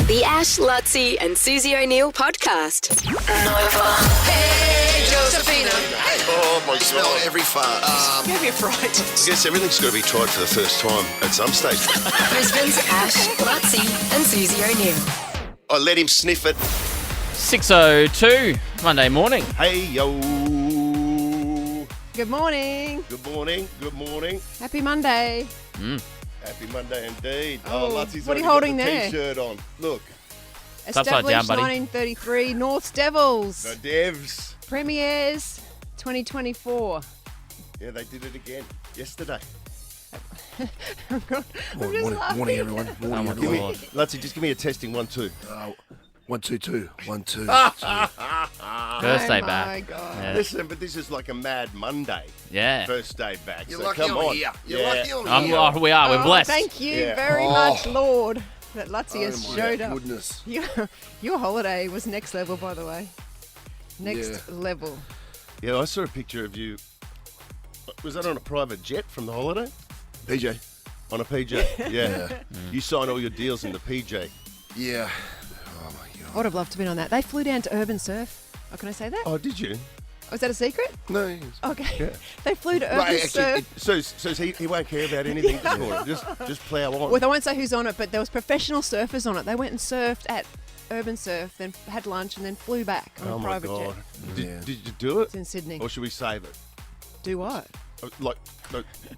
The Ash, Lutzi and Susie O'Neill podcast. Nova. Hey, Josephina. Oh my Smell God. every fart. You have your fright. I guess everything's got to be tried for the first time at some stage. Brisbane's Ash, Lutzi and Susie O'Neill. I let him sniff it. 6:02 Monday morning. Hey, yo. Good morning. Good morning. Good morning. Happy Monday. Happy Monday indeed. Oh, Lutzi's what are already you got holding the there? T-shirt on. Look, It's upside Established down, buddy. 1933, Norths Devils. the Devs. Premiers 2024. Yeah, they did it again yesterday. I'm just laughing. Morning, everyone. Oh Morning, my Give me, God. Lutzi, just give me a testing 1, 2. 1, 2, 2. 1, 2. First day Oh my back. God. Yeah. Listen, but this is like a mad Monday. Yeah. First day back. You're so lucky come I'm on. here. You're Yeah. lucky I'm here. Oh, we are. We're Oh, blessed. Thank you Yeah. very Oh. much, Lord, that Lutzi has Oh, my showed up. goodness. Your holiday was next level, by the way. Next Yeah. level. Yeah, I saw a picture of you. Was that on a private jet from the holiday? PJ. On a PJ? Yeah. You sign all your deals in the PJ. Yeah. Oh, my I God. would have loved to have been on that. They flew down to Urban Surf. Oh, can I say that? Oh, did you? Oh, is that a secret? No. yes. Okay. Yeah. They flew to Urban Right, actually, Surf. So he won't care about anything this morning. Just plough on. Well, I won't say who's on it, but there was professional surfers on it. They went and surfed at Urban Surf, then had lunch, and then flew back on Oh a my private God. jet. Yeah. Did you do it? It's in Sydney. Or should we save it? Do what? Like,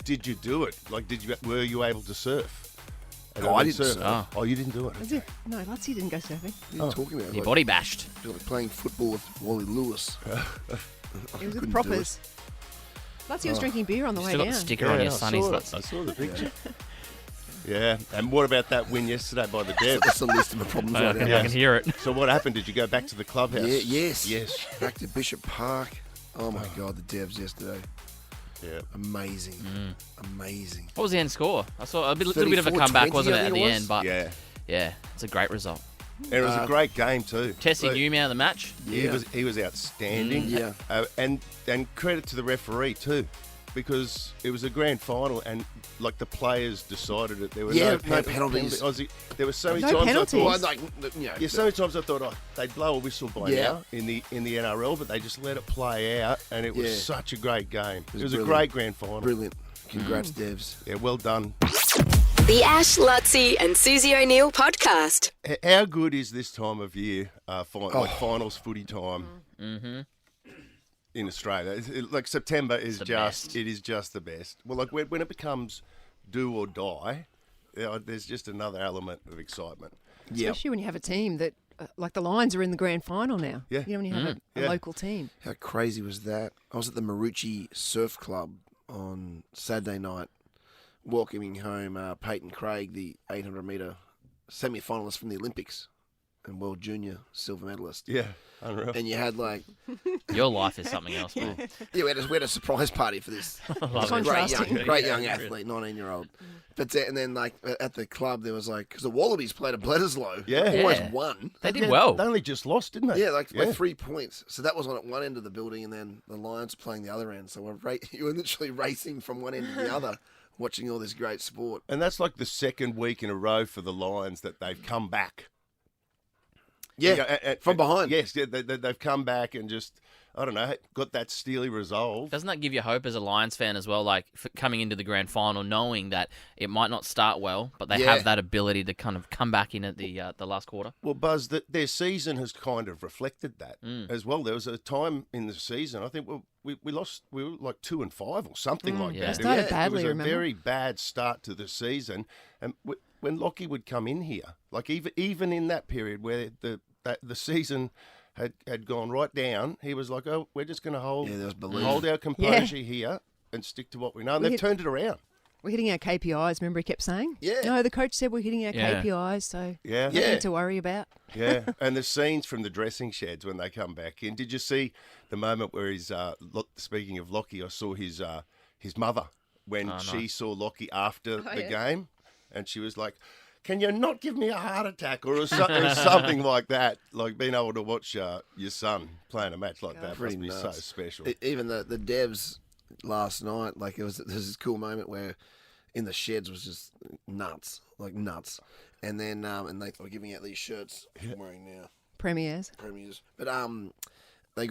did you do it? Like, were you able to surf? Oh, I didn't surf. Oh, you didn't do it. Was it? No, Lutzi didn't go surfing. What are you talking about? Your body bashed. Like playing football with Wally Lewis. It was Couldn't with do proppers. Lutzi was drinking beer on the You way still got down. the sticker on your I sunnies. saw it. Lutzi. I saw the picture. Yeah, and what about that win yesterday by the Devs? That's the list of my problems I right can, now. I can hear it. So what happened? Did you go back to the clubhouse? Yeah, yes. Yes. Back to Bishop Park. Oh, my God. The Devs yesterday. Yeah. Amazing. Amazing. What was the end score? I saw a little bit of a 34-20, comeback, wasn't it, I at think the it was. end? But Yeah. yeah, it's a great result. And it was a great game too. Tessie But New man of the match. Yeah. He was outstanding. Yeah. And credit to the referee too, because it was a grand final and like the players decided it. There were Yeah, no, no penalties. There were so many No times penalties. I Well, thought. like, you know, Yeah, so many times I thought they'd blow a whistle by Yeah. now in the NRL, but they just let it play out, and it was Yeah. such a great game. It was a brilliant. great grand final. brilliant. Congrats, Devs. Yeah, well done. The Ash, Lutzi and Susie O'Neill podcast. How good is this time of year, like finals footy time in Australia? Like September is the just, best. it is just the best. Well, like when it becomes do or die, there's just another element of excitement. Yeah. Especially when you have a team that, like the Lions are in the grand final now. Yeah. You know, when you have a Yeah. local team. How crazy was that? I was at the Marucci Surf Club on Saturday night, welcoming home Peyton Craig, the 800-metre semi-finalist from the Olympics and World Junior silver medalist. Yeah, unreal. And you had like, Your life is something else, bro. yeah, we had a surprise party for this Contrasting. great young athlete, 19-year-old. But and then like at the club there was like, because the Wallabies played at Bledisloe, Yeah. almost Yeah. won. They did well. They only just lost, didn't they? Yeah, like 3 points. So that was on at one end of the building, and then the Lions were playing the other end. So you were literally racing from one end to the other, watching all this great sport. And that's like the second week in a row for the Lions that they've come back. Yeah, You know, from behind. Yes, yeah, they've come back and just, I don't know, got that steely resolve. Doesn't that give you hope as a Lions fan as well, like coming into the grand final, knowing that it might not start well, but they Yeah. have that ability to kind of come back in at the last quarter? Well, Buzz, their season has kind of reflected that as well. There was a time in the season, I think we lost, we were like 2-5 or something like yeah. that. They started It badly, was a remember? very bad start to the season. And when Lockie would come in here, like even in that period where the season had gone right down, he was like, "Oh, we're just going to Yeah, there was belief. hold our composure here and stick to what we know." And they've turned it around. We're hitting our KPIs, remember he kept saying? Yeah. No, the coach said we're hitting our Yeah. KPIs, so Yeah. nothing Yeah. to worry about. Yeah, and the scenes from the dressing sheds when they come back in. Did you see the moment where he's speaking of Lockie? I saw his mother when she saw Lockie after the game, and she was like, "Can you not give me a heart attack?" or something like that. Like being able to watch your son playing a match like that Pretty must be so nuts. special. Even the Devs last night, like there was this cool moment where in the sheds was just nuts, like nuts. and then and they were giving out these shirts I'm wearing now. Premiers. But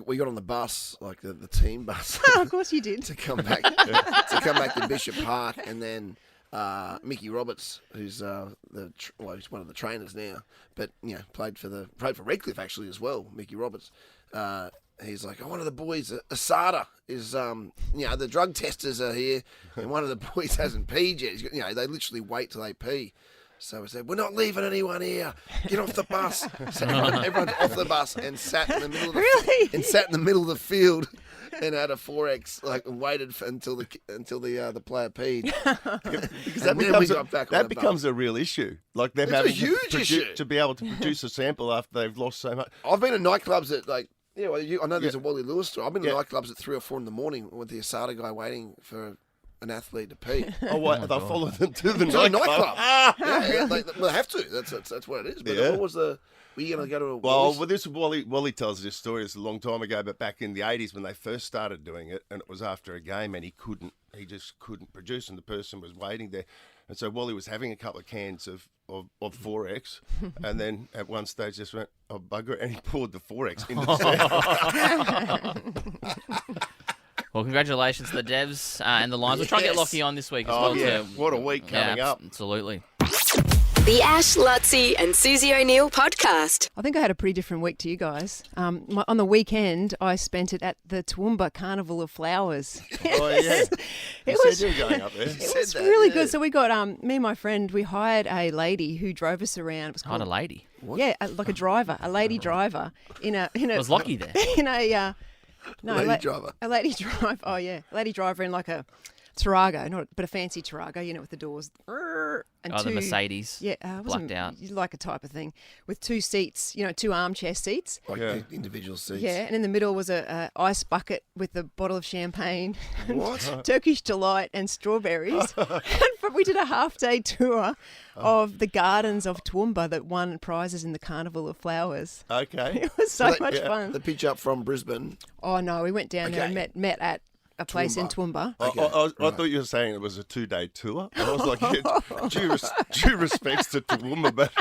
we got on the bus, like the team bus, Of course you did. to come back to Bishop Park, and then Mickey Roberts, who's he's one of the trainers now, but played for Redcliffe actually as well. Mickey Roberts, he's like, one of the boys, Asada, is the drug testers are here, and one of the boys hasn't peed yet. He's got, they literally wait till they pee. So we said, we're not leaving anyone here. Get off the bus. So everyone's off the bus and sat in the middle of the field and had a 4X, and waited until the player peed. Because that becomes a real issue. Like them having to be able to produce a sample after they've lost so much. I've been in nightclubs that I know there's a Wally Lewis story. I've been in nightclubs at 3 or 4 in the morning with the Asada guy waiting for an athlete to pee. They'll follow them to the nightclub. They have to. That's what it is. But what was the? Were you going to go to a Wally's? Wally tells this story. It's a long time ago, but back in the 80s when they first started doing it, and it was after a game, and he just couldn't produce, and the person was waiting there, and so Wally was having a couple of cans of 4X, and then at one stage just went, oh bugger it, and he poured the 4X into the sand. Well, congratulations to the Devs and the Lions. We'll try and get Lockie on this week as well. Yeah. What a week coming up. Absolutely. The Ash, Lutzi and Susie O'Neill podcast. I think I had a pretty different week to you guys. On the weekend, I spent it at the Toowoomba Carnival of Flowers. Oh, yeah. You said you were going up there. It was really good. So we got, me and my friend, we hired a lady who drove us around. It was called, a lady? What? Yeah, like a driver, a lady driver. Was Lockie there? Driver. A lady driver. Oh, yeah. A lady driver in like a Tarago, but a fancy Tarago, with the doors. And the Mercedes. Yeah, blacked out. Like a type of thing. With 2 seats, 2 armchair seats. Like individual seats. Yeah, and in the middle was a ice bucket with a bottle of champagne. What? Turkish Delight and strawberries. But we did a half-day tour of the gardens of Toowoomba that won prizes in the Carnival of Flowers. Okay. It was so much fun. The pitch up from Brisbane. Oh, no, we went down there and met at a place in Toowoomba. I thought you were saying it was a 2-day tour. I was like, due respects to Toowoomba, but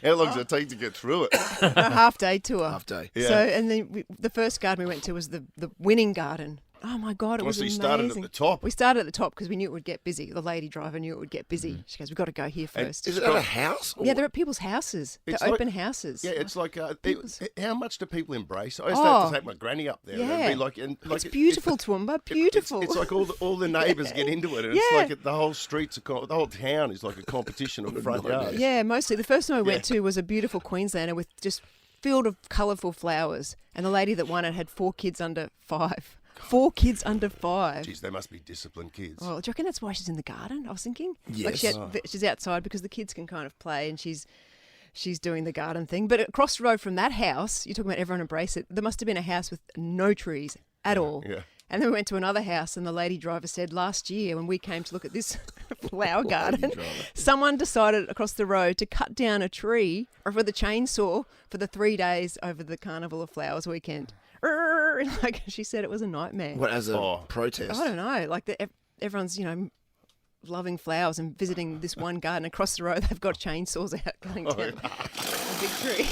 how long does it take to get through it? A half-day tour. Half-day. Yeah. So, and then the first garden we went to was the winning garden. Oh, my God, it was amazing. So you started at the top? We started at the top because we knew it would get busy. The lady driver knew it would get busy. She goes, we've got to go here first. Is it at a house? Yeah, they're at people's houses. They're open houses. Yeah, it's like, how much do people embrace? I used to have to take my granny up there. Yeah. And be like, it's beautiful, Toowoomba, beautiful. It's like all the neighbours get into it. And it's like the whole the whole town is like a competition of front yards. Yeah, mostly. The first one I went to was a beautiful Queenslander with just filled of colourful flowers. And the lady that won it had 4 kids under 5. 4 kids under 5. Jeez, they must be disciplined kids. Oh, do you reckon that's why she's in the garden? I was thinking. Yes. Like she's outside because the kids can kind of play and she's doing the garden thing. But across the road from that house, you're talking about everyone embrace it, there must have been a house with no trees at all. Yeah. And then we went to another house and the lady driver said last year when we came to look at this flower garden, someone decided across the road to cut down a tree or with a chainsaw for the 3 days over the Carnival of Flowers weekend. Like she said, it was a nightmare. What, as a protest? I don't know. Like everyone's, loving flowers and visiting this one garden across the road. They've got chainsaws out cutting down a big tree.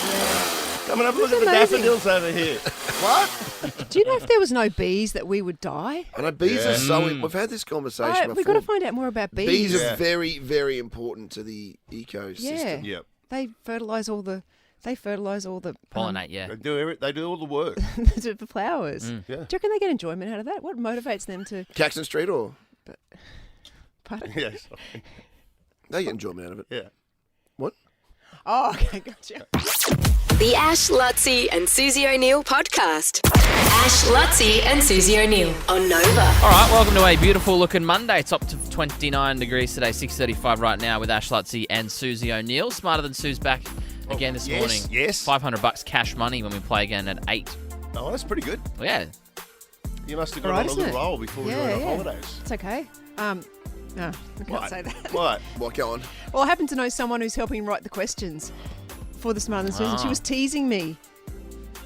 Yeah. Come and have a look at the daffodils over here. What? Do you know if there was no bees that we would die? I know bees are so... We've had this conversation before. We've got to find out more about bees. Bees are very, very important to the ecosystem. Yeah. Yep. They fertilise all the... Pollinate, They do all the work. the flowers. Yeah. Do you reckon they get enjoyment out of that? What motivates them to... Caxton Street or... Pardon? Yes. They get enjoyment out of it. Yeah. What? Oh, okay, gotcha. The Ash, Lutzi and Susie O'Neill podcast. Ash, Lutzi and Susie O'Neill on Nova. All right, welcome to a beautiful looking Monday. It's up to 29 degrees today, 6:35 right now with Ash, Lutzi and Susie O'Neill. Smarter Than Sue's back again this morning. Yes. $500 cash money when we play again at 8. Oh, that's pretty good. Well, yeah. You must have got on a little roll before we went on holidays. It's okay. No, I can't say that. What? Go on. Well, I happen to know someone who's helping write the questions for the Smarter Than Susan. She was teasing me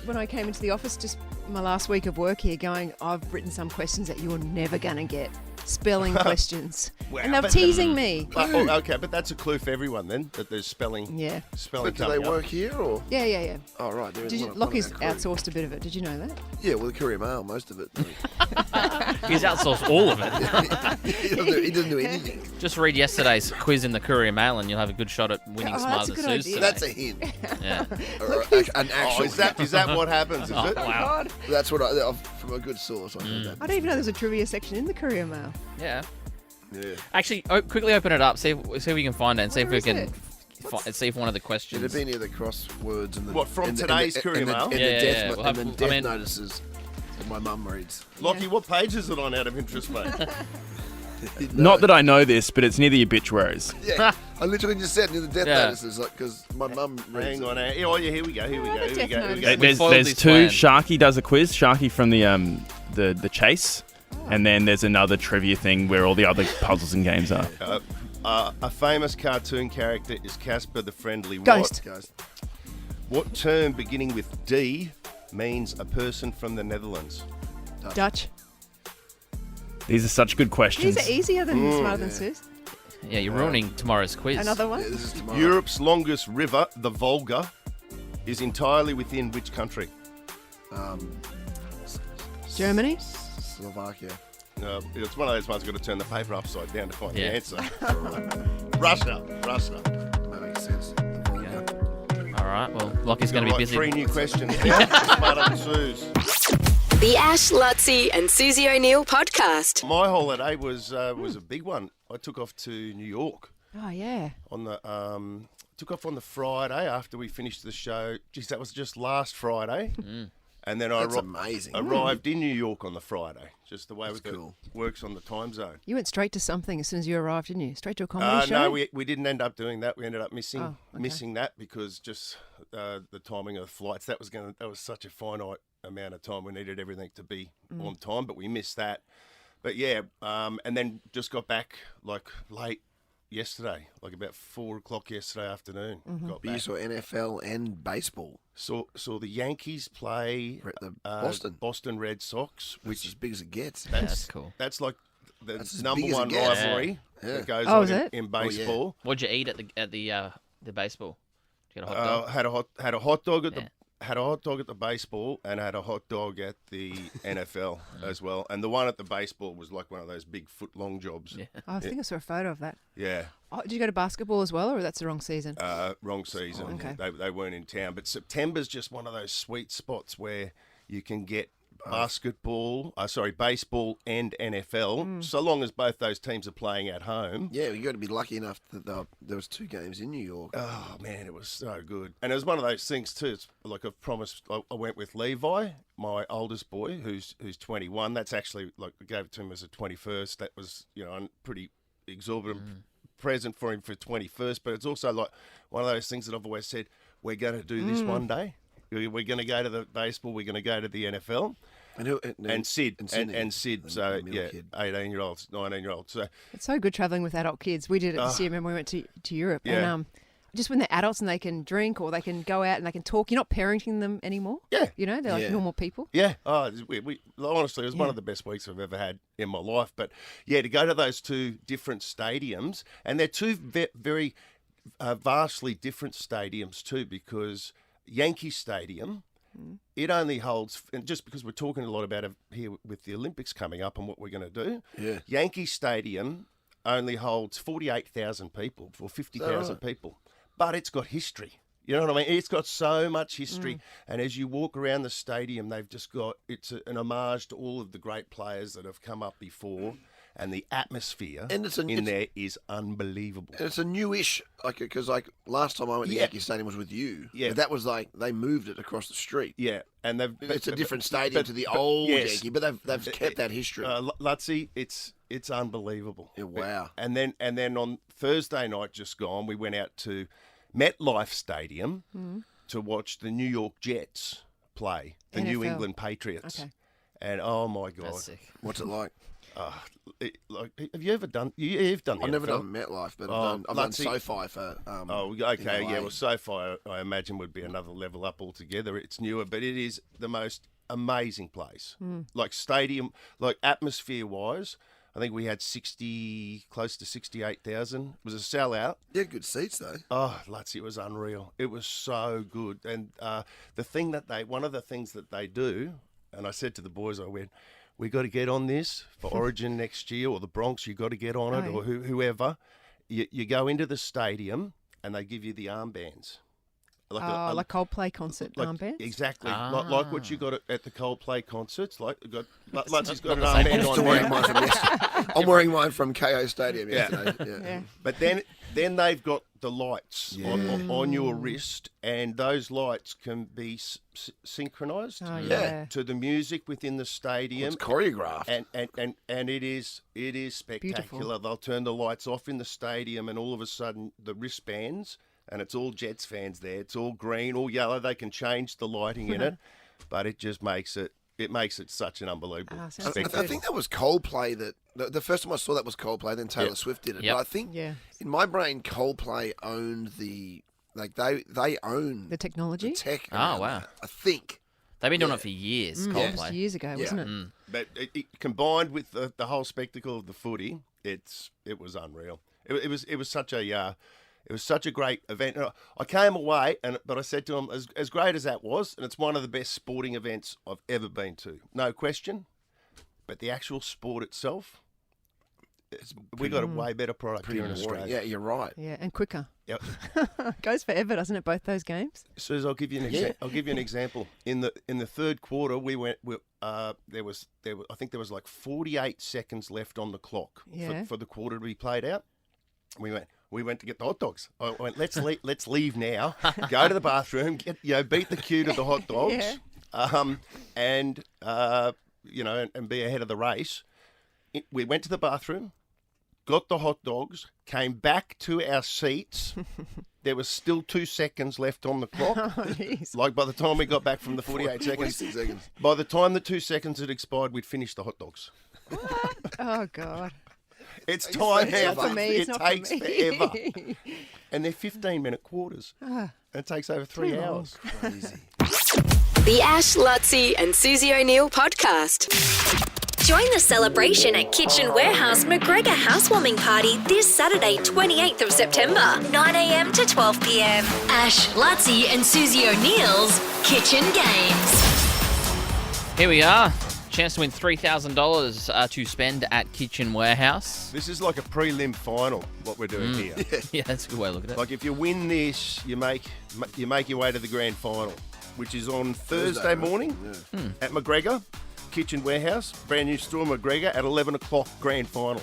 when I came into the office just my last week of work here going, I've written some questions that you're never going to get. spelling questions. Wow, And they were but- teasing me. Okay, but that's a clue for everyone then, that there's spelling. Yeah. Spelling But do they coming up. work here or? Yeah. Oh, right. There is Did you, one Lockie's on our crew. outsourced a bit of it. Did you know that? Yeah, well, the Courier Mail, most of it. He's outsourced all of it. He doesn't do anything. Just read yesterday's quiz in the Courier Mail and you'll have a good shot at winning Oh, that's Smarter a Than good Suze idea. today. That's a hint. Yeah. Or an actual. Oh, is that what happens? Is Oh, it? wow. That's what from a good source. I heard that. I didn't even know there was a trivia section in the Courier Mail. Yeah. Yeah. Actually, quickly open it up. See if we can find it and see if Where we is can it? see if one of the It'd questions. have been either crosswords and the What, from and the- today's and the- Courier and the- Mail? and the Yeah, death yeah, mo- we'll and have- then I death mean- notices that my mum reads. Lockie, what page is it on out of interest, mate? Not that I know this, but it's near the obituaries. Yeah, I literally just said near the death Yeah. notices, like because my mum reads. Hang it. on. Oh, yeah, here we go. Here we Oh, go. the Here we death go. Here we notice. go. We There's foiled there's his two. plan. Sharky does a quiz. Sharky from the Chase, and then there's another trivia thing where all the other puzzles and games are. A famous cartoon character is Casper the Friendly Ghost. Guys, What term beginning with D means a person from the Netherlands? Dutch. These are such good questions. These are easier than Smarter Than Suze. Yeah, you're ruining tomorrow's quiz. Another one? yeah, this is tomorrow. Europe's longest river, the Volga, is entirely within which country? Germany? Slovakia. It's one of those ones you've got to turn the paper upside down to find Yeah. the answer. Russia. That makes sense. All right. Well, Lockie's going to be Right, busy. 3 new questions now. Smarter than Suze. The Ash, Lutzi and Susie O'Neill podcast. My holiday was a big one. I took off to New York Oh, yeah. on the took off on the Friday after we finished the show. Geez, that was just last Friday. And then That's I amazing. arrived in New York on the Friday. Just the way That's it cool. works on the time zone. You went straight to something as soon as you arrived, didn't you? Straight to a comedy show? No, we didn't end up doing that. We ended up missing Oh, okay. missing that because just the timing of the flights. That was such a finite amount of time. We needed everything to be on time, but we missed that. But yeah, and then just got back like late yesterday, like about 4 o'clock yesterday afternoon. Got But you back. saw NFL and baseball. Saw the Yankees play We're at the Boston, Red Sox, which is as big as it gets. That's cool. That's like the That's as number big as it one gets. rivalry Yeah. that goes Oh, on is it? in Oh, yeah. baseball. What'd you eat at the baseball? Did you get a hot dog? Had a hot dog at Yeah. the had a hot dog at the baseball and had a hot dog at the NFL as well. And the one at the baseball was like one of those big foot long jobs. Yeah. Oh, I think I saw a photo of that. Yeah. Oh, did you go to basketball as well, or that's the wrong season? Wrong season. Oh, okay. They weren't in town. But September's just one of those sweet spots where you can get baseball and NFL, so long as both those teams are playing at home. Yeah, you got to be lucky enough that there was 2 games in New York. Oh man, it was so good, and it was one of those things too. It's like I've promised. I went with Levi, my oldest boy, who's 21. That's actually like I gave it to him as a 21st. That was a pretty exorbitant present for him for 21st. But it's also like one of those things that I've always said we're going to do this one day. We're going to go to the baseball. We're going to go to the NFL. And Sid. And Sid. So, middle yeah, kid. 18-year-olds, 19-year-olds. So, It's so good traveling with adult kids. We did it this year. Remember, we went to Europe. Yeah. And just when they're adults and they can drink or they can go out and they can talk, you're not parenting them anymore. Yeah. They're like Yeah. normal people. yeah. Oh, we honestly, it was one of the best weeks I've ever had in my life. But, yeah, to go to those 2 different stadiums, and they're 2 very vastly different stadiums too, because Yankee Stadium, it only holds, and just because we're talking a lot about it here with the Olympics coming up and what we're going to do, Yeah. Yankee Stadium only holds 48,000 people or 50,000 right? people, but it's got history. You know what I mean? It's got so much history. And as you walk around the stadium, they've just got, an homage to all of the great players that have come up before. And the atmosphere And it's there is unbelievable. And it's a newish, because last time I went to Yeah. Yankee Stadium was with you. Yeah. But that was like they moved it across the street. Yeah, and It's a different stadium to the old yes. Yankee, but they've kept that history. Lutzi, it's unbelievable. Yeah, wow. And then on Thursday night just gone, we went out to MetLife Stadium to watch the New York Jets play the New NFL. England Patriots. Okay. And oh my God, That's sick. What's it like? have you ever done? You've done. The I've never NFL? done MetLife, but Oh, I've done Lutzi- SoFi for. Oh, in okay, yeah. LA. Well, SoFi, I imagine, would be another level up altogether. It's newer, but it is the most amazing place. Like stadium, like atmosphere-wise, I think we had close to 68,000. It was a sellout. Yeah, good seats though. Oh, Lutzy, it was unreal. It was so good. And one of the things that they do, and I said to the boys, I went, we got to get on this for Origin next year, or the Bronx, you got to get on it, or whoever. You go into the stadium and they give you the armbands. Like Coldplay concert armbands? Exactly. Like what you got at the Coldplay concerts. Lutzy's got an armband on there. I'm wearing mine from KO Stadium yesterday. Yeah. But then they've got the lights on your wrist, and those lights can be synchronised to the music within the stadium. It's choreographed. And it is spectacular. Beautiful. They'll turn the lights off in the stadium, and all of a sudden the wristbands, and it's all Jets fans there. It's all green, all yellow. They can change the lighting in it, but it just makes it such an unbelievable spectacle. I think that was Coldplay that the first time I saw that was Coldplay. Then Taylor Swift did it. Yep. But I think in my brain, Coldplay owned they own The technology? the tech. Oh, around wow. that, I think. They've been doing it for years, Just Coldplay. years ago, wasn't it? But it combined with the whole spectacle of the footy, it was unreal. It was such a great event. And I came away, but I said to him, as great as that was, and it's one of the best sporting events I've ever been to, no question. But the actual sport itself, we got a way better product here in Australia. Yeah, you're right. Yeah, and quicker. Yep. Goes forever, doesn't it? Both those games. Suze, I'll give you an example. In the third quarter, there was I think there was like 48 seconds left on the clock for the quarter to be played out. We went to get the hot dogs. I went, let's leave now. Go to the bathroom, beat the queue to the hot dogs, and be ahead of the race. We went to the bathroom, got the hot dogs, came back to our seats. There was still 2 seconds left on the clock. Oh, jeez. Like by the time we got back from the 48 seconds, 46 seconds. by the time the 2 seconds had expired, we'd finished the hot dogs. Oh, God. It's time It's out. not for me, It it's not takes for me. forever. And they're 15-minute quarters. And it takes over 3 Too long. hours. Crazy. The Ash, Lutzy and Susie O'Neill podcast. Join the celebration at Kitchen Warehouse McGregor Housewarming Party this Saturday, 28th of September, 9am to 12pm. Ash, Lutzy and Susie O'Neill's Kitchen Games. Here we are. Chance to win $3,000 to spend at Kitchen Warehouse. This is like a prelim final, what we're doing here. Yeah, that's a good way to look at it. Like if you win this, you make your way to the grand final, which is on Thursday morning at McGregor Kitchen Warehouse. Brand new store McGregor at 11 o'clock grand final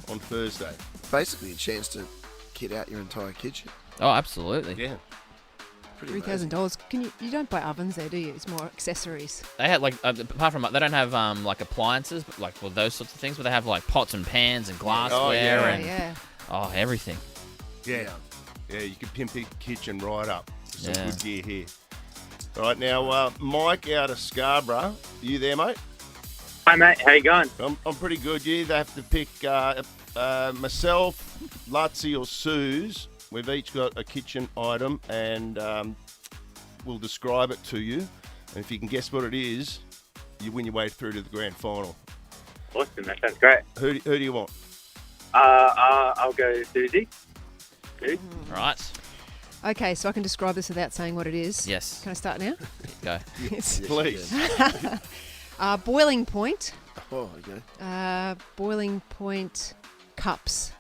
on Thursday. Basically, a chance to kit out your entire kitchen. Oh, absolutely. Yeah. Pretty amazing. $3,000. You don't buy ovens there, do you? It's more accessories. They had apart from they don't have like appliances, but like those sorts of things, but they have like pots and pans and glassware and everything. Yeah. Yeah, you can pimp the kitchen right up. Some good gear here. All right, now, Mike out of Scarborough. You there, mate? Hi, mate. How you going? I'm pretty good. You either have to pick myself, Lutzy or Suze. We've each got a kitchen item, and we'll describe it to you. And if you can guess what it is, you win your way through to the grand final. Awesome. That sounds great. Who do you want? I'll go Susie. Suze? Right. Okay, so I can describe this without saying what it is. Yes. Can I start now? Go. It's Please. boiling point. Oh, okay. Boiling point cups.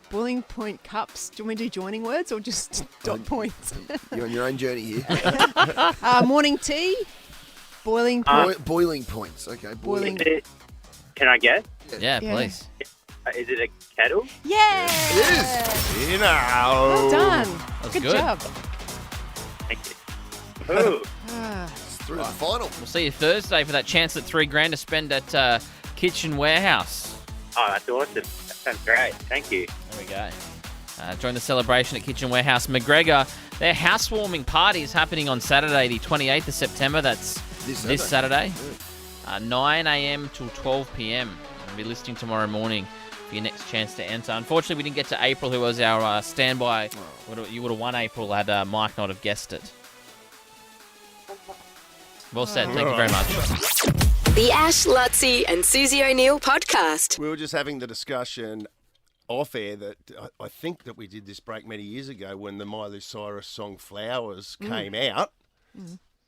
Boiling point cups. Do you want me to do joining words or just dot points? You're on your own journey here. Morning tea. Boiling point. Boiling points. Okay. Boiling. Can I guess? Yeah, Yeah. please. Is it a kettle? Yeah. It is. You know. Well done. That's Good good. job. Thank you. Ooh. It's through to the final. We'll see you Thursday for that chance at $3,000 to spend at Kitchen Warehouse. Oh, that's awesome. That sounds great. Thank you. There we go. Join the celebration at Kitchen Warehouse McGregor. Their housewarming party is happening on Saturday, the 28th of September. That's this Saturday. 9 a.m. till 12 p.m. I'll be listening tomorrow morning for your next chance to enter. Unfortunately, we didn't get to April, who was our standby. You would have won April had Mike not have guessed it. Well said. Thank you very much. The Ash, Lutzi and Susie O'Neill podcast. We were just having the discussion off air that I think that we did this break many years ago when the Miley Cyrus song Flowers came out,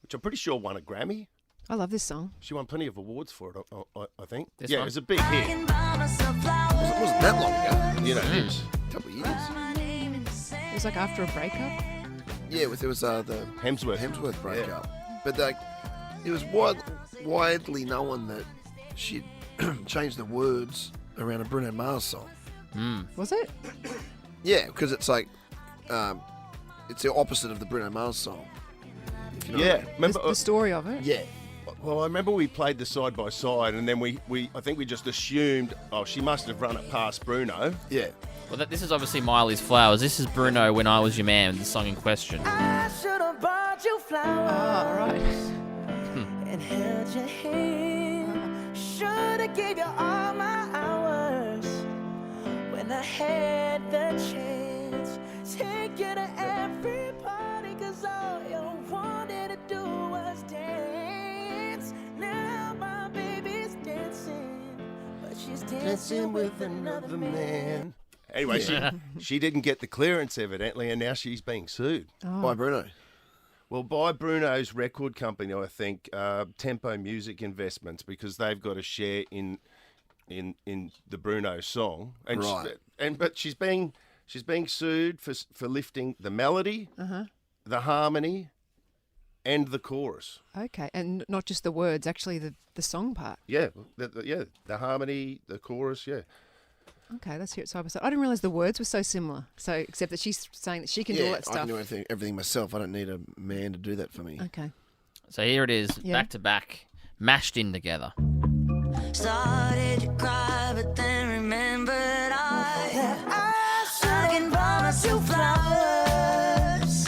which I'm pretty sure won a Grammy. I love this song. She won plenty of awards for it, I think. This yeah, one? it was a big hit. It wasn't that long ago. You know, it's A couple of years. It was like after a breakup. Yeah, it was the Hemsworth. breakup. But it was widely known that she'd changed the words around a Bruno Mars song. Was it? Yeah, because it's like it's the opposite of the Bruno Mars song. If you know what I Yeah, mean. remember? The story of it? Yeah. Well, I remember we played the side by side, and then I think we just assumed, she must have run it past Bruno. Yeah. Well, this is obviously Miley's Flowers. This is Bruno, When I Was Your Man, the song in question. I should have bought you flowers. Oh, right. And held your hand. Should have gave you all my hours when I had the chance. Take you to every party, 'cause all you wanted to do was dance. Now my baby's dancing, but she's dancing with another man. Anyway, she didn't get the clearance, evidently, and now she's being sued. By Bruno. Well, by Bruno's record company, I think, Tempo Music Investments, because they've got a share in the Bruno song. And Right. But she's being sued for lifting the melody, the harmony, and the chorus. Okay, and not just the words, actually the song part. Yeah, the harmony, the chorus, yeah. Okay, let's hear it side by side. I didn't realise the words were so similar. So, except that she's saying that she can do all that I stuff. can do everything myself. I don't need a man to do that for me. Okay. So here it is, Yeah. back to back, mashed in together. Started to cry, but then remembered I can promise you flowers.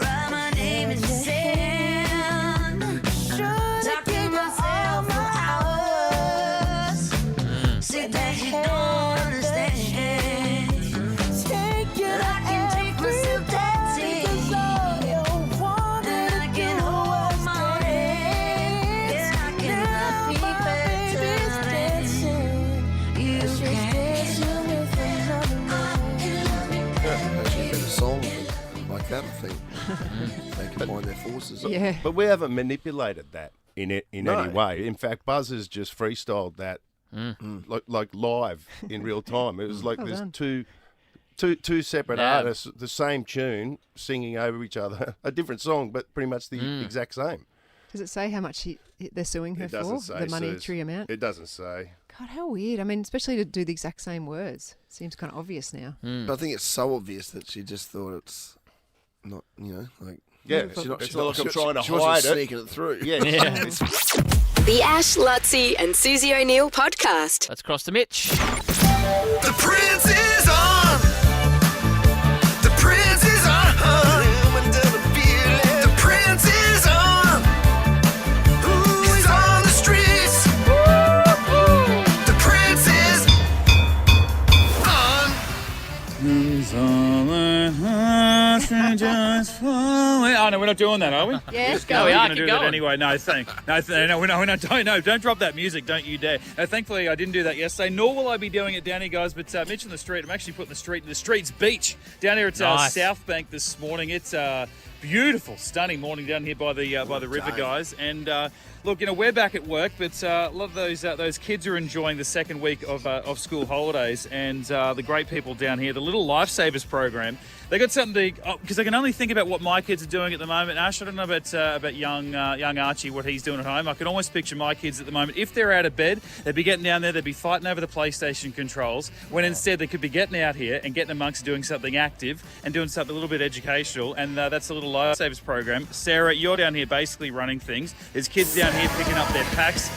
Write my name in the sand. Talk to myself for hours. See that you don't understand. Take you to every party, 'cause all you wanted to do was dance. Yeah, I can love baby's dancing. You dancing with another man. Actually, a better song like that, I think. They combine their forces. Yeah. But we haven't manipulated that in No. any way. In fact, Buzz has just freestyled that, like live in real time. It was like Well there's done. two separate Yeah. artists, the same tune, singing over each other, a different song, but pretty much the exact same. Does it say how much they're suing her It doesn't for? say. The monetary amount? It doesn't say. God, how weird. I mean, especially to do the exact same words. Seems kind of obvious now. But I think it's so obvious that she just thought it's not, like... Yeah, She's not, it's she's not not, like I'm trying to she wasn't hide it. sneaking it through. Yeah, The Ash, Lutzi and Susie O'Neill podcast. Let's cross to Mitch. The Prince is on. The Prince is on. The Prince is on. Ooh, he's on the streets. The Prince is on. Oh no, we're not doing that, are we? Yes, No, go. we We're are. going to Keep do that going. anyway. No, don't drop that music. Don't you dare. Thankfully, I didn't do that yesterday, nor will I be doing it down here, guys. But Mitch on the street, I'm actually putting the streets beach down here at Nice. South Bank this morning. It's a beautiful, stunning morning down here by the river, guys. And look, we're back at work, but a lot of those kids are enjoying the second week of school holidays, and the great people down here, the Little Lifesavers program. They got something because I can only think about what my kids are doing at the moment. Ash, I don't know about young Archie, what he's doing at home. I can almost picture my kids at the moment. If they're out of bed, they'd be getting down there, they'd be fighting over the PlayStation controls, when instead they could be getting out here and getting amongst doing something active and doing something a little bit educational, and that's the Little Lifesavers program. Sarah, you're down here basically running things. There's kids down here picking up their packs.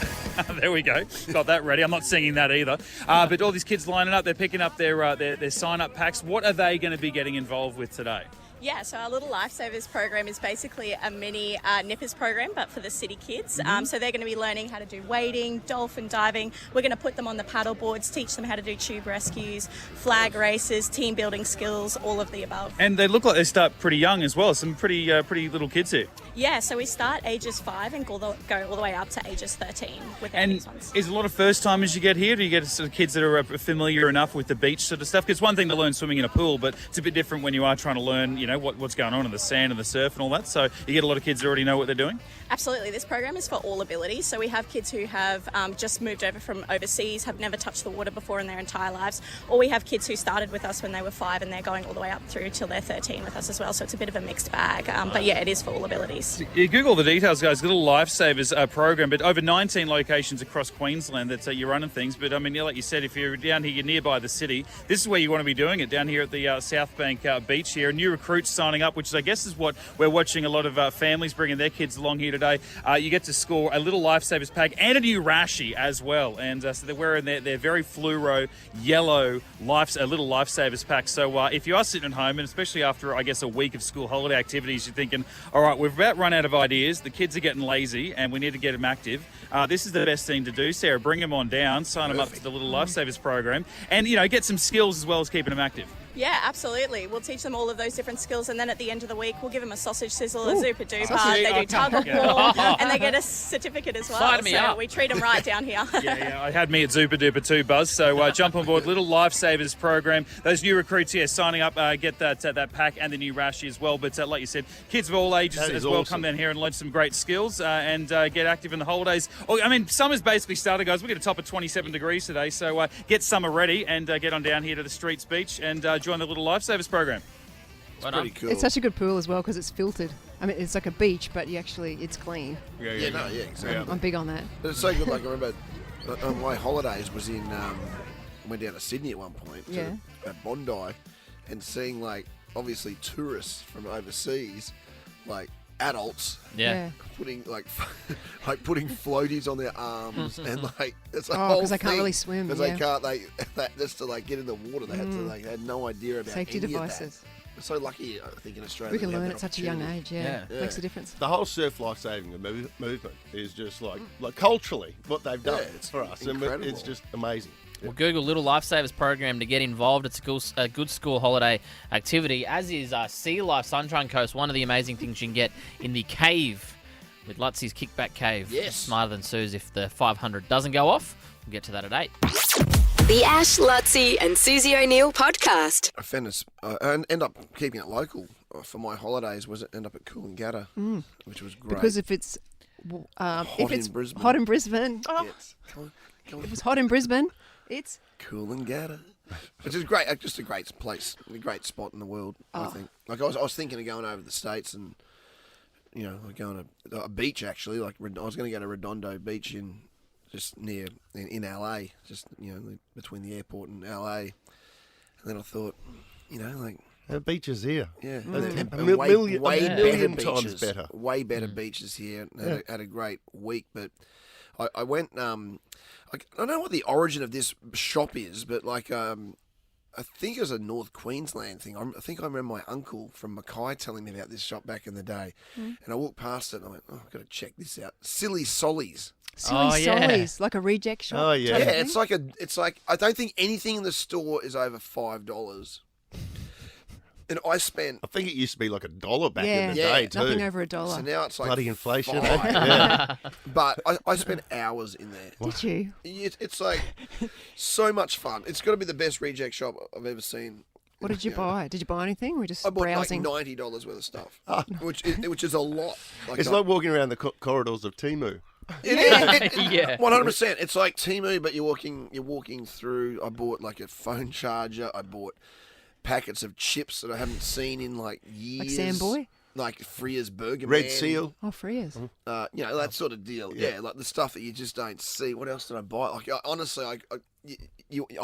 There we go. Got that ready. I'm not singing that either. But all these kids lining up, they're picking up their sign-up packs. What are they going to be getting involved with today? Yeah, so our Little Lifesavers program is basically a mini Nippers program, but for the city kids. So they're going to be learning how to do wading, dolphin diving. We're going to put them on the paddle boards, teach them how to do tube rescues, flag races, team building skills, all of the above. And they look like they start pretty young as well. Some pretty little kids here. Yeah, so we start ages 5 and go all the way up to ages 13 with And these ones. is a lot of first timers you get here? Do you get sort of kids that are familiar enough with the beach sort of stuff? Because it's one thing to learn swimming in a pool, but it's a bit different when you are trying to learn, what's going on in the sand and the surf and all that. So you get a lot of kids that already know what they're doing? Absolutely. This program is for all abilities. So we have kids who have just moved over from overseas, have never touched the water before in their entire lives, or we have kids who started with us when they were 5 and they're going all the way up through till they're 13 with us as well. So it's a bit of a mixed bag. But yeah, it is for all abilities. You Google the details, guys. Little Lifesavers program, but over 19 locations across Queensland that you're running things. But I mean, like you said, if you're down here, you're nearby the city, this is where you want to be doing it, down here at the South Bank beach here. New recruits signing up, which is, I guess, is what we're watching a lot of families bringing their kids along here today. You get to score a Little Lifesavers pack and a new rashi as well. And so they're wearing their very fluoro yellow Little Lifesavers pack. So if you are sitting at home, and especially after, I guess, a week of school holiday activities, you're thinking, all right, we've about run out of ideas. The kids are getting lazy and we need to get them active. This is the best thing to do, Sarah. Bring them on down, sign them up to the Little Lifesavers program, and, get some skills as well as keeping them active. Yeah, absolutely. We'll teach them all of those different skills, and then at the end of the week, we'll give them a sausage sizzle, a Zupa Duper, they do tug of war, and they get a certificate as well. Sign me up. We treat them right down here. Yeah, I had me at Zupa Duper too, Buzz. So jump on board, Little Lifesavers program. Those new recruits here signing up, get that pack and the new rashi as well. But like you said, kids of all ages as well come down here and learn some great skills and get active in the holidays. I mean, summer's basically started, guys. We're going to top at 27 degrees today, so get summer ready and get on down here to the Streets Beach and join the Little Lifesavers program. It's pretty cool. It's such a good pool as well because it's filtered. I mean, it's like a beach, but it's clean. Yeah, exactly. I'm big on that. But it's so good. Like, I remember on my holidays was went down to Sydney at one point at Bondi, and seeing, like, obviously tourists from overseas, like adults, putting putting floaties on their arms and like it's a whole because they can't thing. really swim. Because they can't, just to like get in the water, they had no idea about safety any devices. Of that. We're so lucky, I think, in Australia. We can have learn that at such a young opportunity. age. Makes a difference. The whole surf life-saving movement is just like culturally what they've done for us. Incredible. And it's just amazing. Well, Google Little Lifesavers program to get involved. It's a good school holiday activity, as is Sea Life Sunshine Coast. One of the amazing things you can get in the cave with Lutzie's Kickback Cave. Yes. Smarter than Sue's if the 500 doesn't go off. We'll get to that at 8. The Ash, Lutzi and Susie O'Neill podcast. I found this, and end up keeping it local for my holidays. Was end up at Coolangatta, which was great. Because if it's Brisbane. hot in Brisbane, Yes. if it's hot in Brisbane, it's Coolangatta, which is great. Just a great place, a great spot in the world. I think. Like I was thinking of going over to the States and going to a beach actually. Like I was going to go to Redondo Beach in LA, just between the airport and LA. And then I thought, the beach is here. Yeah, million times better. Way better beaches here. Had a great week, but I went. I don't know what the origin of this shop is, but I think it was a North Queensland thing. I think I remember my uncle from Mackay telling me about this shop back in the day, and I walked past it and I went, "Oh, I've got to check this out." Silly Sollies. Sollies, like a reject shop. Oh yeah, yeah. It's like I don't think anything in the store is over $5. And I think it used to be like $1 back in the day too. Nothing over $1. So now it's like bloody inflation. But I spent hours in there. Did you? It's like so much fun. It's got to be the best reject shop I've ever seen. What did you buy? Did you buy anything? We're just I bought browsing. like $90 worth of stuff, which is a lot. It's like walking around the corridors of Temu. Yeah. 100%. It's like Temu, but you're walking through. I bought like a phone charger. I bought packets of chips that I haven't seen in like years. Like Samboy? Like Freya's Burger Red Man. Seal. Oh, Freya's. That sort of deal. Yeah, like the stuff that you just don't see. What else did I buy? Like honestly, I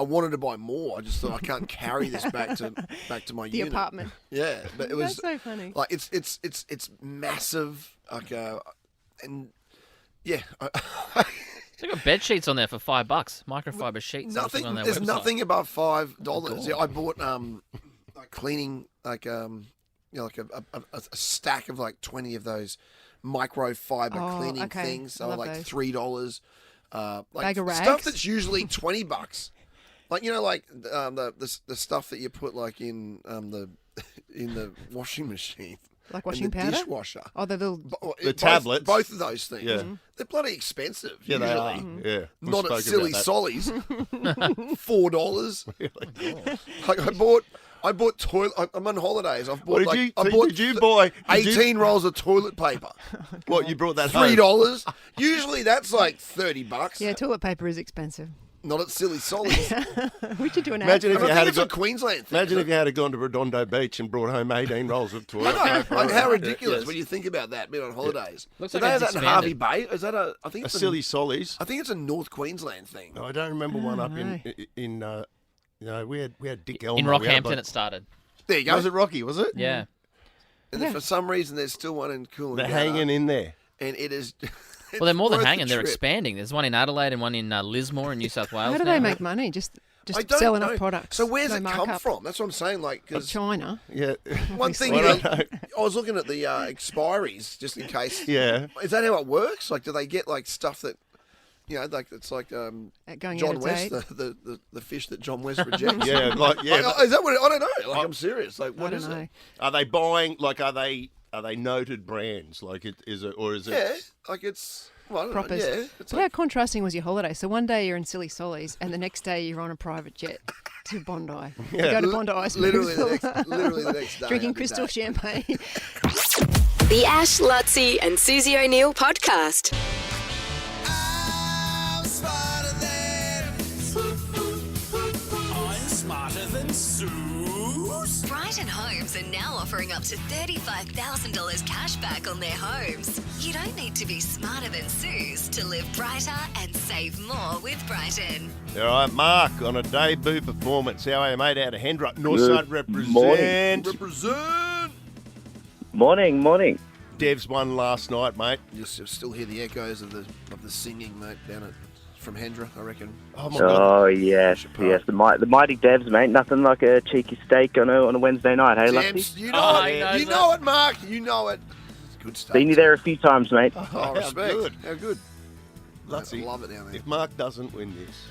wanted to buy more. I just thought I can't carry this back to my the unit. apartment. Yeah, but it was That's so funny. like it's massive. Like and yeah. They got bed sheets on there for $5. Microfiber sheets. Nothing. On their There's website. nothing above $5. Yeah, I bought like cleaning you know, like a stack of like 20 of those microfiber cleaning things. I So love like those. $3. Like Bag of stuff rags? that's usually $20. Like, you know, like the stuff that you put like in the washing machine. Like and washing the powder? dishwasher. Oh, the little... The tablets. Both of those things. Yeah. They're bloody expensive. Yeah, they are. usually. Yeah. We've Not at spoken Silly about Solly's. $4. Like I bought toilet. I'm on holidays. I've bought What did you buy? 18 rolls of toilet paper. What, you brought that home? $3. Usually that's like $30. Yeah, toilet paper is expensive. Not at Silly Solly's. We should do an ad. Imagine if And you I had think it's a a Queensland thing. Imagine if you had gone to Redondo Beach and brought home 18 rolls of toilet I know. paper. Like, how ridiculous Yes. when you think about that being on holidays. Looks Do like they have it's that in Harvey expanded. Bay? Is that I think A it's Silly Solly's. I think it's a North Queensland thing. No, I don't remember one up in you know, we had Dick Elmer. In We had, Rockhampton, like- it started. There you go. Was it Rocky? Was it? Yeah. And then for some reason, there's still one in Coolangatta. They're hanging in there. And it is. Well, they're more than worth the hanging. They're trip. expanding. There's one in Adelaide and one in Lismore in New South Wales. How do now. they make money? Just I don't sell know. enough products. So where's no it come markup? from? That's what I'm saying. Like, because China. Yeah. one thing, I you don't know, know. I was looking at the expiries just in case. Yeah. Is that how it works? Like, do they get like stuff that, you know, like it's like Going out John of West, date. the fish that John West rejects? Yeah, like yeah. Like, is that what? I don't know. Like, I'm serious. Like, I what don't is know. it? Are they buying? Like, are they noted brands? Like, is it or is it? Yeah, like it's. Well, I don't Proppers. know. Yeah, it's So like, how contrasting was your holiday? So one day you're in Silly Solly's, and the next day you're on a private jet to Bondi. You go to Bondi Ice literally Cream. literally the next day. I Drinking did crystal that. champagne. The Ash, Lutzi, and Susie O'Neill podcast. I'm smarter than Seuss. Brighton Homes are now offering up to $35,000 cash back on their homes. You don't need to be smarter than Suze to live brighter and save more with Brighton. All right, Mark, on a debut performance. How are you, mate? Out of Hendra. Northside represent. Represent. Morning. Devs won last night, mate. You'll still hear the echoes of the singing, mate, down at from Hendra, I reckon. Oh my God. Oh yes. The mighty Devs, mate. Nothing like a cheeky steak on a Wednesday night, hey, Lucky? James, you know it. You know it, Mark. You know it. It's good stuff. Seen you there a few times, mate. Oh, respect. good. How good. Lucky. I love it down there. If Mark doesn't win this,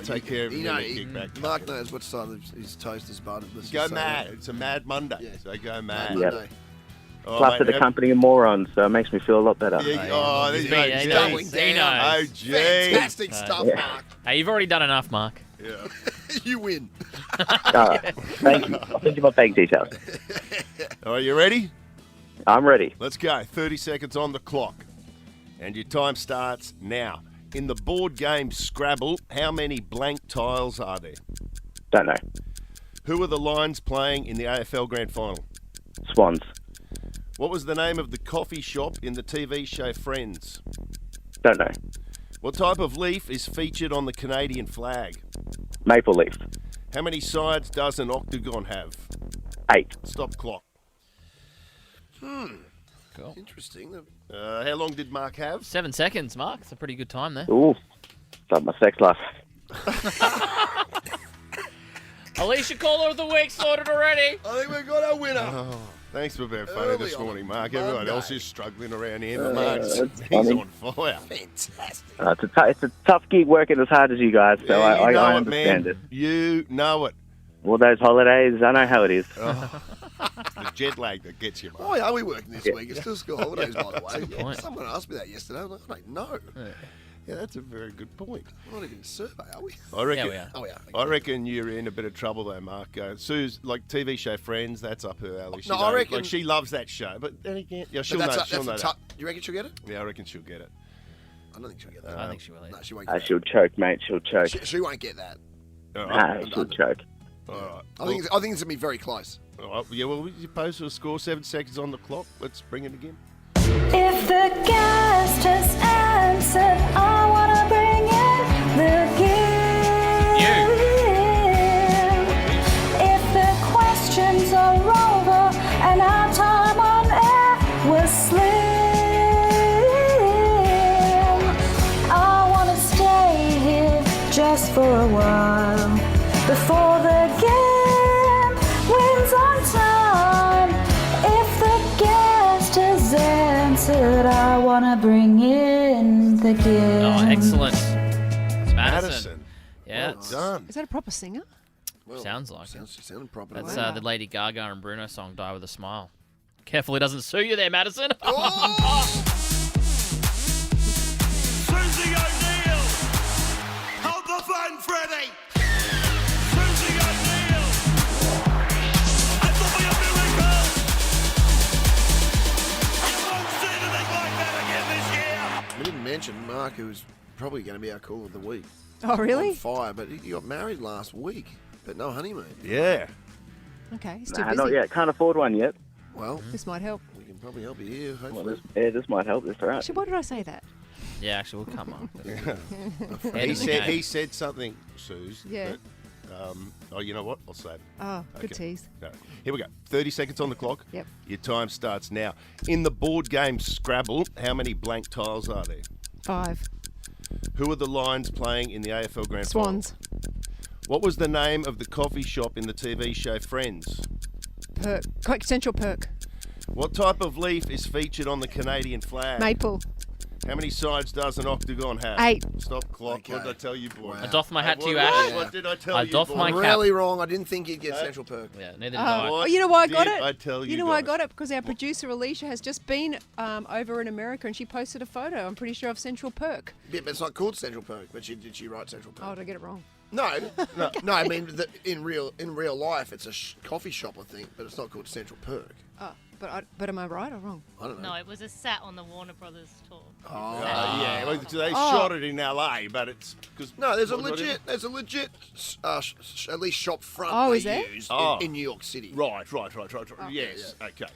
take care of him and kick back. Mark knows which side of his toast is buttered. Let's Go just say mad. that. It's a mad Monday. Yeah. So go mad. Yeah. Monday. Oh, Plus mate, at the company of morons, so it makes me feel a lot better. Yeah, oh, there's no He doubling knows. down. He knows. Oh, gee. Fantastic stuff, Mark. Hey, you've already done enough, Mark. Yeah. You win. Thank you. I'll send you my bank details. All right, you ready? I'm ready. Let's go. 30 seconds on the clock. And your time starts now. In the board game Scrabble, how many blank tiles are there? Don't know. Who are the Lions playing in the AFL Grand Final? Swans. What was the name of the coffee shop in the TV show Friends? Don't know. What type of leaf is featured on the Canadian flag? Maple leaf. How many sides does an octagon have? 8. Stop clock. Cool. Interesting. How long did Mark have? 7 seconds, Mark. It's a pretty good time there. Ooh. Like my sex life. Alicia Caller of the Week sorted already. I think we've got our winner. Oh, thanks for being funny Early this on morning, a Mark. Everyone Monday. else is struggling around here, but Mark's that's he's funny. on fire. Fantastic. It's a tough gig working as hard as you guys, so Yeah, you know I it, understand man. it. You know it. All those holidays, I know how it is. The jet lag that gets you, Mark. Why are we working this week? It's still school holidays, by the way. good point. Someone asked me that yesterday. I'm like, I don't know. Yeah, that's a very good point. We're not even a survey, are we? I reckon. Yeah, we are. Oh, yeah. I reckon you're in a bit of trouble though, Mark. Sue's like TV show Friends. That's up her alley. She No, I don't- reckon- like she loves that show, but then again, yeah, But she'll know. that's She'll know a that. tough. You reckon she'll get it? Yeah, I reckon she'll get it. I don't think she'll get that. I don't think she will either. No, she won't get She'll choke, mate. She'll choke. that. She won't get that. All right. Nah, she'll choke. All right. I think it's going to be very close. All right. Yeah. Well, you posed to a score. 7 seconds on the clock. Let's bring it again. If the guest has answered, I wanna bring in the gift. If the questions are over and our time on air was slim, I wanna stay here just for a while before the game wins on time. good. I wanna bring in the gift. Oh, excellent. It's Madison. Yeah. Well done. Is that a proper singer? Well, Sounds like it. sounding proper. That's the Lady Gaga and Bruno song, Die With a Smile. Careful it doesn't sue you there, Madison. Susie O'Neill! Hold the phone, Freddie! Susie O'Neill! It will be a miracle! You won't see anything like that again this year! We didn't mention Mark, who's probably going to be our call of the week. Oh, really? On fire, but he got married last week, but no honeymoon. Yeah. Okay, he's too Nah, busy. not yet. Can't afford one yet. Well, This might help. we can probably help you here, hopefully. Well, this might help. That's all right. Actually, why did I say that? Yeah, actually, we'll come on. He said something, Suze. Yeah. That, you know what? I'll say it. Oh, good tease. No. Here we go. 30 seconds on the clock. Yep. Your time starts now. In the board game Scrabble, how many blank tiles are there? 5. Who are the Lions playing in the AFL Grand Swans. Final? What was the name of the coffee shop in the TV show Friends? Central Perk. What type of leaf is featured on the Canadian flag? Maple. How many sides does an octagon have? 8. Stop clock. What did I tell you, boy? I doff my hat to you, What? Ash. What did I tell I you, doff boy? my cap. Really wrong. I didn't think you'd get Central Perk. Yeah, neither did I. Oh, you know why I got did it? I tell you know why I guys? got it? Because our producer Alicia has just been over in America and she posted a photo, I'm pretty sure, of Central Perk. Yeah, but it's not called Central Perk, but did she write Central Perk? Oh, did I get it wrong? No, no. I mean, in real life, it's a coffee shop, I think, but it's not called Central Perk. Oh, but am I right or wrong? I don't know. No, it was a set on the Warner Brothers tour. Oh, yeah. Well, they shot it in LA, but it's because no. There's a legit at least shop front Oh, they is there? use Oh. in New York City. Right. Yes. Okay.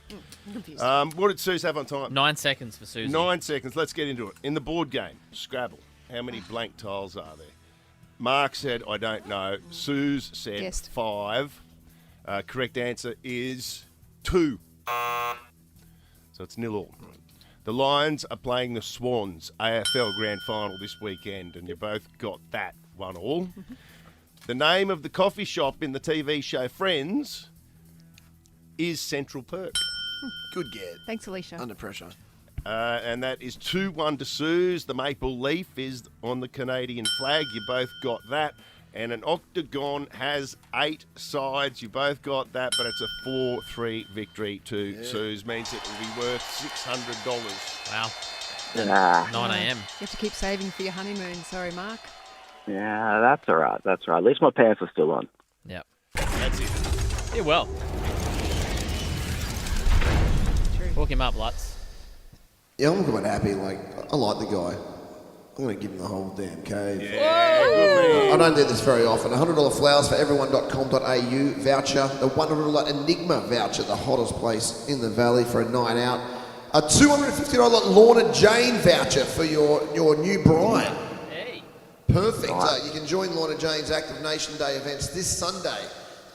What did Suze have on time? 9 seconds for Susie. 9 seconds. Let's get into it. In the board game Scrabble, how many blank tiles are there? Mark said, I don't know. Suze said Guessed. 5. Correct answer is 2. So it's 0-0. The Lions are playing the Swans AFL Grand Final this weekend, and you both got that 1-1. The name of the coffee shop in the TV show Friends is Central Perk. Good get. Thanks, Alicia. Under pressure. And that is 2-1 to Suze. The maple leaf is on the Canadian flag. You both got that. And an octagon has 8 sides. You both got that, but it's a 4-3 victory to Suze. Means it will be worth $600. Wow. 9 a.m. You have to keep saving for your honeymoon. Sorry, Mark. Yeah, that's all right. That's all right. At least my pants are still on. Yep. That's it. Yeah, well. True. Hook him up, Lutz. Yeah, I'm quite happy. Like, I like the guy. I'm going to give him the whole damn cave. Yeah, I don't do this very often. $100 flowers for everyone.com.au voucher. The $100 Enigma voucher, the hottest place in the valley for a night out. A $250 Lorna Jane voucher for your new bride. Hey. Perfect. You can join Lorna Jane's Active Nation Day events this Sunday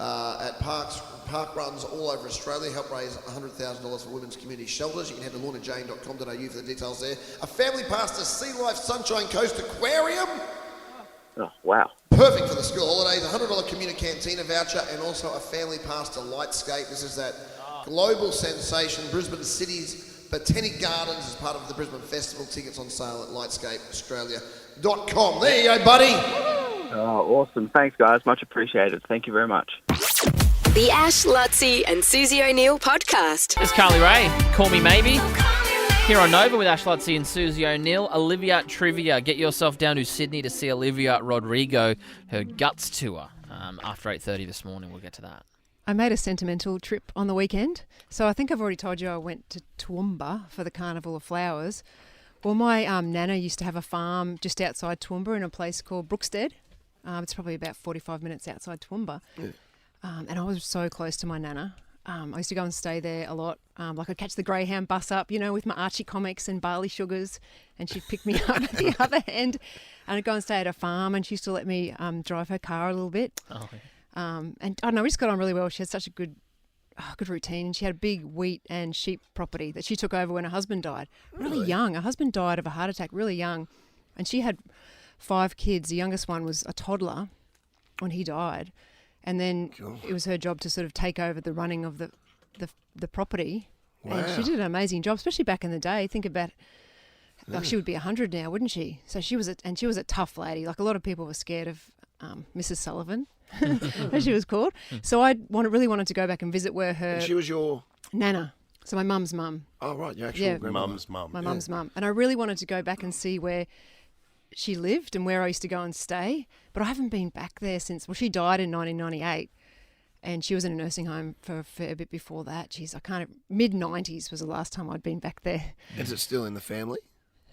at park runs all over Australia. Help raise $100,000 for women's community shelters. You can head to lornajane.com.au for the details there. A family pass to Sea Life Sunshine Coast Aquarium. Oh, wow. Perfect for the school holidays. A $100 Community Cantina voucher and also a family pass to Lightscape. This is that global sensation, Brisbane City's Botanic Gardens as part of the Brisbane Festival. Tickets on sale at lightscapeaustralia.com. There you go, buddy. Oh, awesome. Thanks, guys. Much appreciated. Thank you very much. The Ash, Lutzi and Susie O'Neill podcast. It's Carly Ray. Call me maybe. Here on Nova with Ash Lutzi and Susie O'Neill. Olivia Trivia. Get yourself down to Sydney to see Olivia Rodrigo, her Guts tour. After 8:30 this morning, we'll get to that. I made a sentimental trip on the weekend. So I think I've already told you I went to Toowoomba for the Carnival of Flowers. Well, my nana used to have a farm just outside Toowoomba in a place called Brookstead. It's probably about 45 minutes outside Toowoomba. Yeah. And I was so close to my nana. I used to go and stay there a lot. Like I'd catch the Greyhound bus up, with my Archie comics and barley sugars, and she'd pick me up at the other end. And I'd go and stay at a farm, and she used to let me drive her car a little bit. Oh, yeah. And I don't know, we just got on really well. She had such a good routine, and she had a big wheat and sheep property that she took over when her husband died. Really young. Her husband died of a heart attack really young, and she had 5 kids. The youngest one was a toddler when he died. And then it was her job to sort of take over the running of the property And she did an amazing job, especially back in the day. Think about, like, she would be 100 now, wouldn't she? So she was a tough lady. Like, a lot of people were scared of Mrs. Sullivan, as she was called. So I really wanted to go back and visit where her... And she was your... Nana. So my mum's mum. Oh, right, your actual grandmother. Mum's mum. My mum's mum. And I really wanted to go back and see where she lived and where I used to go and stay. But I haven't been back there since... Well, she died in 1998. And she was in a nursing home for a fair bit before that. Jeez, mid-90s was the last time I'd been back there. Is it still in the family?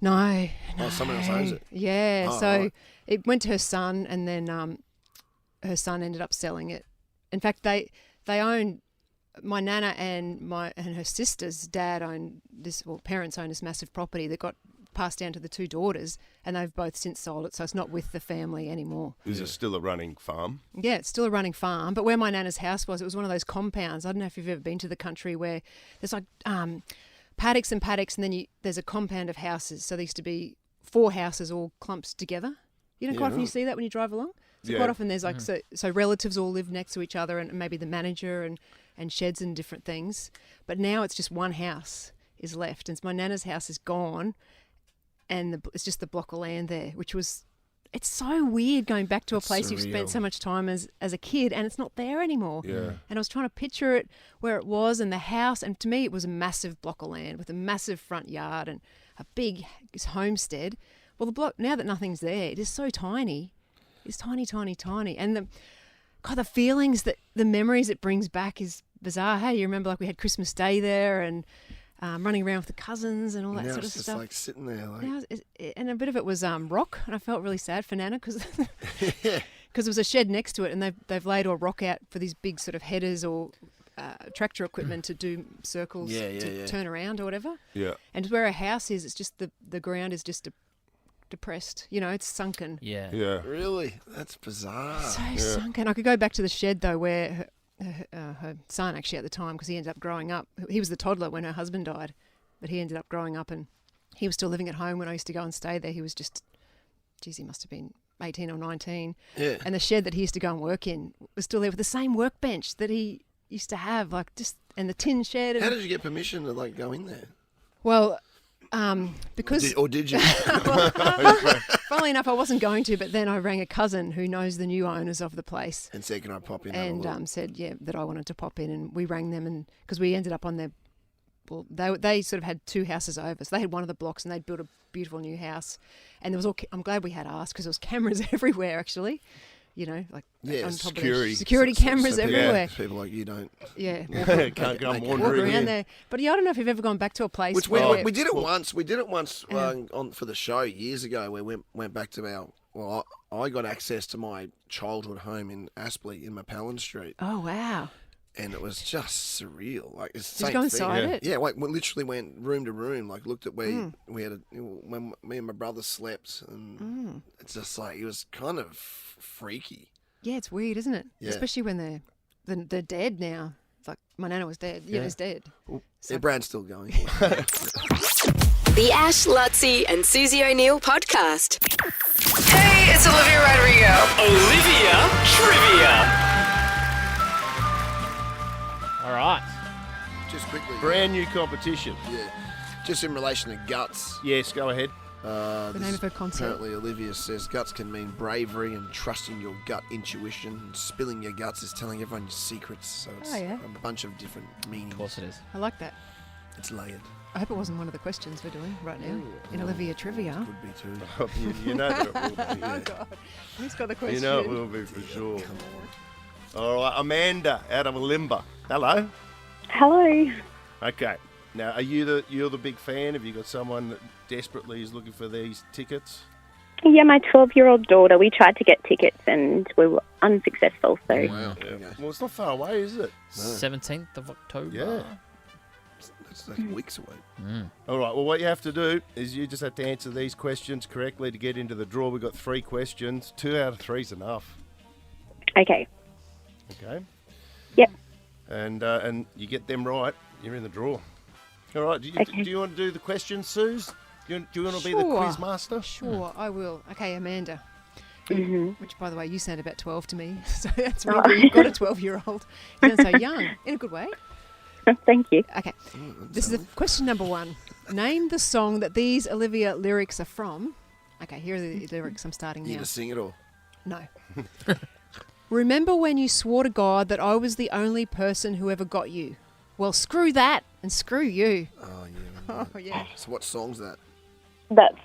No. Oh, someone else owns it? Yeah, Oh, so right. it went to her son, and then her son ended up selling it. In fact, they own... My nana and her sister's dad owned this, well, parents owned this massive property that got passed down to the two daughters, and they've both since sold it, so it's not with the family anymore. Is it still a running farm? Yeah, it's still a running farm, but where my nana's house was, it was one of those compounds. I don't know if you've ever been to the country where there's like paddocks and paddocks, and then there's a compound of houses. So there used to be 4 houses all clumped together. You know, quite often you see that when you drive along. So quite often there's like so relatives all live next to each other, and maybe the manager and sheds and different things. But now it's just one house is left, and my nana's house is gone, and it's just the block of land there, which was... It's so weird going back to a place you've spent so much time as a kid, and it's not there anymore. Yeah. And I was trying to picture it where it was and the house, and to me it was a massive block of land with a massive front yard and a big homestead. Well, the block, now that nothing's there, it is so tiny. It's tiny, tiny, tiny. And the feelings, the memories it brings back is bizarre. Hey, you remember, like, we had Christmas Day there and running around with the cousins and all that now sort of it's just stuff. like sitting there, like... And a bit of it was rock, and I felt really sad for Nana because there was a shed next to it, and they've laid all rock out for these big sort of headers or tractor equipment to do circles to turn around or whatever. Yeah. And where a house is, it's just the ground is just depressed. You know, it's sunken. Yeah. Yeah. Really? That's bizarre. So sunken. I could go back to the shed though, where her son actually at the time, because he ended up growing up. He was the toddler when her husband died, but he ended up growing up and he was still living at home when I used to go and stay there. He was just, geez, he must have been 18 or 19. Yeah. And the shed that he used to go and work in was still there with the same workbench that he used to have, like and the tin shed. And, how did you get permission to like go in there? Well, because... Did you? Well, funnily enough, I wasn't going to, but then I rang a cousin who knows the new owners of the place. And said, can I pop in? And said, that I wanted to pop in. And we rang them, and because we ended up on their... Well, they sort of had 2 houses over. So they had one of the blocks, and they'd built a beautiful new house. And there was I'm glad we had asked, because there was cameras everywhere, actually. You know, like on top security cameras everywhere. People like you don't. Yeah, can't go and walk wander around there. But I don't know if you've ever gone back to a place. Which where we did it once. We did it once on for the show years ago. We went back to our. Well, I got access to my childhood home in Aspley in Mappallan Street. Oh wow! And it was just surreal. Like it's the Did same you go thing. inside it? Yeah, we literally went room to room. Like looked at where we had when me and my brother slept, and it's just like it was kind of freaky. Yeah, it's weird, isn't it? Yeah. Especially when they're dead now. It's like my nana was dead. Yeah, it's dead. Yeah, Brad's still going. The Ash, Lutzi and Susie O'Neill podcast. Hey, it's Olivia Rodrigo. Olivia Trivia. All right. Just quickly. Brand new competition. Yeah. Just in relation to guts. Yes, go ahead. The name of her concert. Apparently, Olivia says guts can mean bravery and trusting your gut intuition. And spilling your guts is telling everyone your secrets. So it's a bunch of different meanings. Of course it is. I like that. It's layered. I hope it wasn't one of the questions we're doing right now in Olivia Trivia. Could be too. You know that it will be. Oh God, who's got the question? You know it will be for sure. All right, Amanda out of Limba. Hello. Hello. Okay. Now, you're the big fan? Have you got someone that desperately is looking for these tickets? Yeah, my 12-year-old daughter. We tried to get tickets and we were unsuccessful. So. Wow. Yeah. Well, it's not far away, is it? 17th of October. Yeah. That's weeks away. All right. Well, what you have to do is you just have to answer these questions correctly to get into the draw. We've got 3 questions. 2 out of 3 is enough. Okay. Okay. Yep. And you get them right, you're in the draw. All right. Do you want to do the questions, Suze? Do you want to be the quiz master? Sure, I will. Okay, Amanda. Mm-hmm. Which, by the way, you sound about 12 to me, so that's really good. You've got a 12-year-old. You sound so young, in a good way. Thank you. Okay. This is question number 1. Name the song that these Olivia lyrics are from. Okay, here are the lyrics. I'm starting You now. gonna sing it or? No. Remember when you swore to God that I was the only person who ever got you? Well, screw that and screw you. Oh yeah. Oh, yeah. So what song's that? That's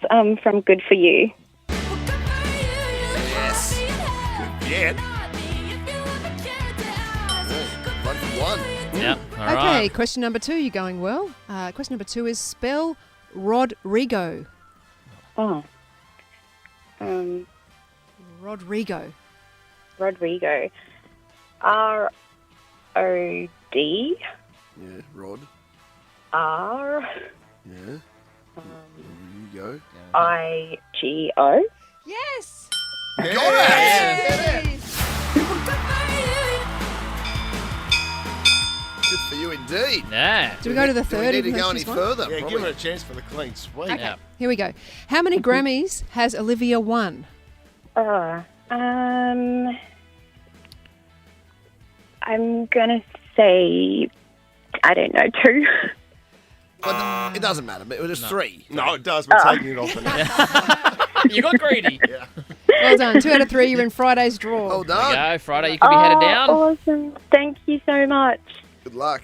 from Good For You. Yes. Yeah. 1 for 1. Yeah. All Okay, right. question number 2. You're going well. Question number 2 is spell Rodrigo. Oh. Rodrigo. Rodrigo. R-O-D. Yeah, Rod. R. Yeah. There you go. I-G-O. Yes. Good for you indeed. Yeah. Do we go to the Do we third? need to even go though any she's won? further? Yeah, Probably. give her a chance for the clean sweep. Okay, Yeah. here we go. How many Grammys has Olivia won? I'm gonna say, I don't know, 2. Well, it doesn't matter, but it was just 3. No, it does. We're taking it off the net. You got greedy. Yeah. Well done. 2 out of 3. You're in Friday's draw. Well There you done. go. Friday, you could be headed down. Awesome. Thank you so much. Good luck.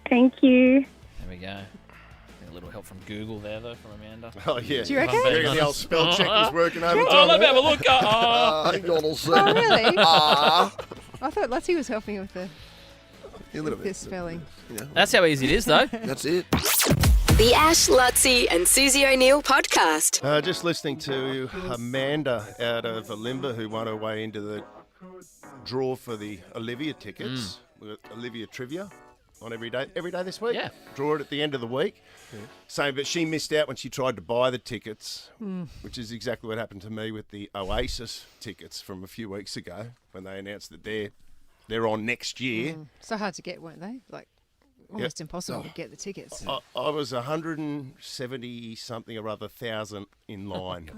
Thank you. There we go. A little help from Google there, though, from Amanda. Oh, yeah. Do you reckon? I reckon the old spell check was working overtime. Oh, let me have a look. Hang on a sec. Oh, really? Ah. I thought Lutzy was helping with the A little bit. this spelling. You know, That's how easy it is, though. that's it. The Ash, Lutzy and Susie O'Neill podcast. Just listening to Amanda out of Olimba, who won her way into the draw for the Olivia tickets. We've got Olivia Trivia on every day this week. Yeah. Draw it at the end of the week. Saying, but she missed out when she tried to buy the tickets, which is exactly what happened to me with the Oasis tickets from a few weeks ago when they announced that they're on next year. So hard to get, weren't they? Like almost impossible to get the tickets. I was 170 something or other thousand in line.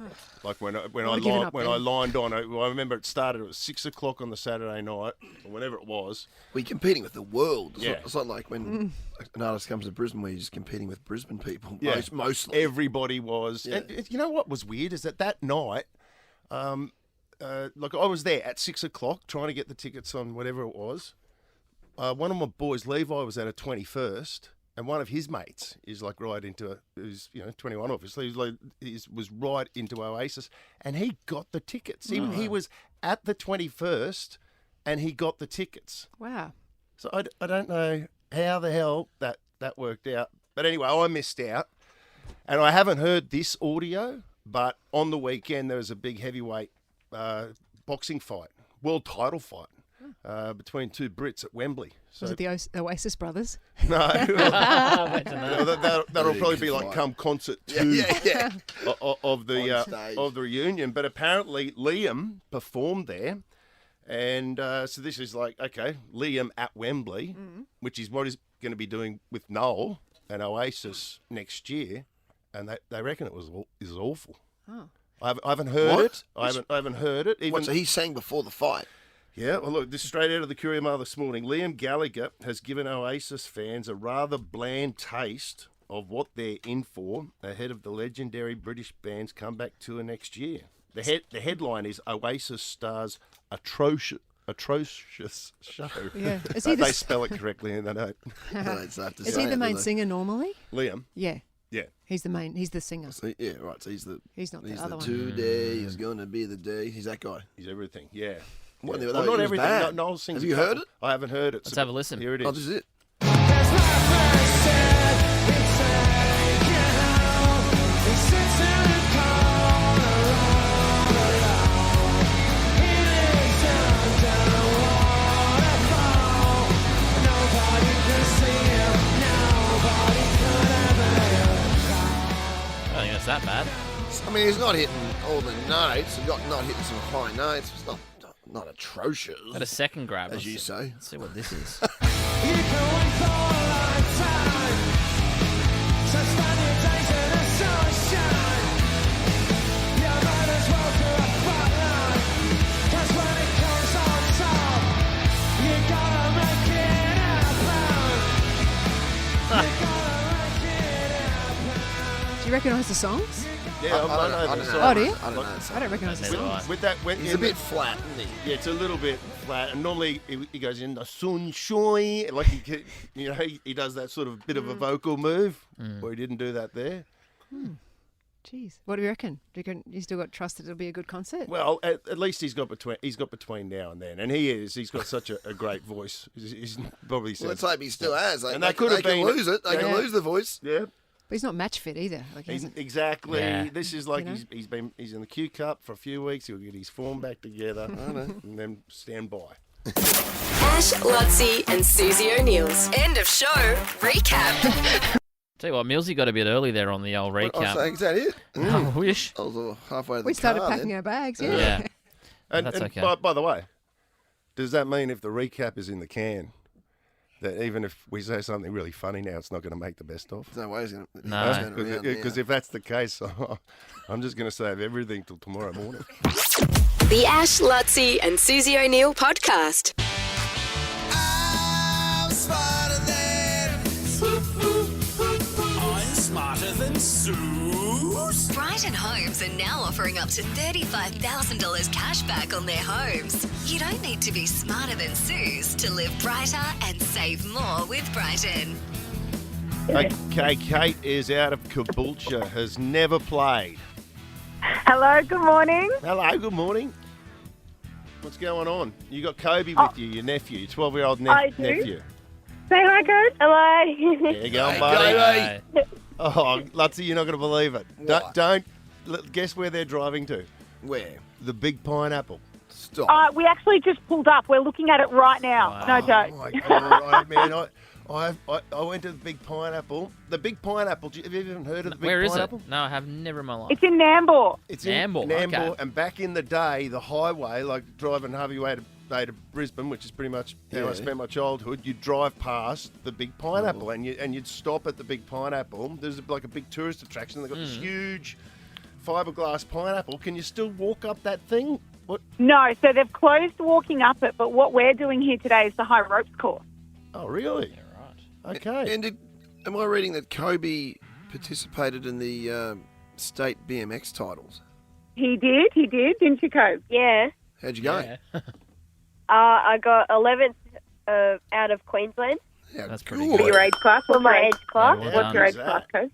Like when I lined on, I remember it started. It was 6 o'clock on the Saturday night, or whenever it was. We're competing with the world. Yeah. It's not like when an artist comes to Brisbane where you're just competing with Brisbane people. Yeah. Mostly. Everybody was. Yeah. And you know what was weird is that night, like I was there at 6 o'clock trying to get the tickets on whatever it was. One of my boys, Levi, was at a 21st, and one of his mates is like right into who's 21 obviously. Was right into Oasis, and he got the tickets. He was at the 21st, and he got the tickets. Wow. So I don't know how the hell that worked out, but anyway, I missed out, and I haven't heard this audio. But on the weekend there was a big heavyweight boxing fight, world title fight. Between two Brits at Wembley. So, Was it the Oasis brothers? no, that'll probably be like come concert 2 of the reunion. But apparently Liam performed there, and so this is like Liam at Wembley, which is what he's going to be doing with Noel and Oasis next year, and they reckon it was awful. Oh. I haven't heard it. I haven't heard it. Even So he sang before the fight. Yeah, well, look, this is straight out of the Courier Mail this morning. Liam Gallagher has given Oasis fans a rather bland taste of what they're in for ahead of the legendary British band's comeback tour next year. The headline is Oasis stars atrocious show. Yeah. Is he they spell it correctly and they don't. Is he the main singer normally? Liam? Yeah. Yeah. He's the singer. So, yeah, right. So he's not the other one. Today is going to be the day. He's that guy. He's everything, yeah. Well, Well, no, not it was everything. bad. Noel sings Have you heard it? I haven't heard it. Let's have a listen. Here it is. Oh, this is it. I don't think that's that bad. I mean, he's not hitting all the notes. He's not hitting some high notes. It's not atrocious. Got a second grab. As you say. Let's see what this is. Do you recognise the songs? Yeah, I know the song. Oh, do you? I don't know. I don't recognise the songs. With that, He's a bit flat, isn't he? Yeah, it's a little bit flat. And normally he goes in the sunshine, like he does that sort of bit of a vocal move, where he didn't do that there. Jeez, what do you reckon? Do you reckon you still got trust that it'll be a good concert? Well, at least he's got between now and then, and he's got such a great voice. He's probably says, Let's hope he still has. and they could have can been lose it. They can lose the voice. Yeah. But he's not match fit either. Like Exactly. Yeah. This is like You know? he's in the Q Cup for a few weeks. He'll get his form back together, and then stand by. Ash, Lutzi, and Susie O'Neill's end of show recap. Tell you what, Millsy got a bit early there on the old recap. Is that it? I wish. I was halfway to the we started car packing then. our bags, Yeah. And, That's and okay. by the way, does that mean if the recap is in the can, that even if we say something really funny now, it's not going to make the best of? There's no way he's going to. No. Because if that's the case, I'm just going to save everything till tomorrow morning. The Ash, Lutzi, and Susie O'Neill podcast. I'm smarter than Suze. Brighton Homes are now offering up to $35,000 cash back on their homes. You don't need to be smarter than Suze to live brighter and save more with Brighton. Okay, Kate is out of Caboolture, has never played. Hello, good morning. Hello, good morning. What's going on? You got Kobe with you, your nephew, your 12-year-old I do. nephew. Say hi, Coach. Hello. There you go, buddy. Oh, Lutzi, you're not going to believe it. Don't guess where they're driving to. Where? The Big Pineapple. Stop. We actually just pulled up. We're looking at it right now. No joke. Oh my God, I went to the Big Pineapple. The Big Pineapple. Have you even heard of the Big Where is it? Pineapple? No, I have never in my life. It's in Nambour. It's Nambour, in Nambour, okay. and back in the day, the highway, like driving Harvey Way to Brisbane, which is pretty much how I spent my childhood, you'd drive past the Big Pineapple, and you'd stop at the Big Pineapple. There's like a big tourist attraction. They've got this huge fiberglass pineapple. Can you still walk up that thing? What? No, so they've closed walking up it, but what we're doing here today is the high ropes course. Oh, really? Yeah, right. Okay. And am I reading that Kobe participated in the state BMX titles? He did, didn't you, Cope? Yeah. How'd you go? Yeah. I got 11th out of Queensland. Yeah, That's pretty For good. your age class? For my age class. Yeah, well What's your age done. class, Cope?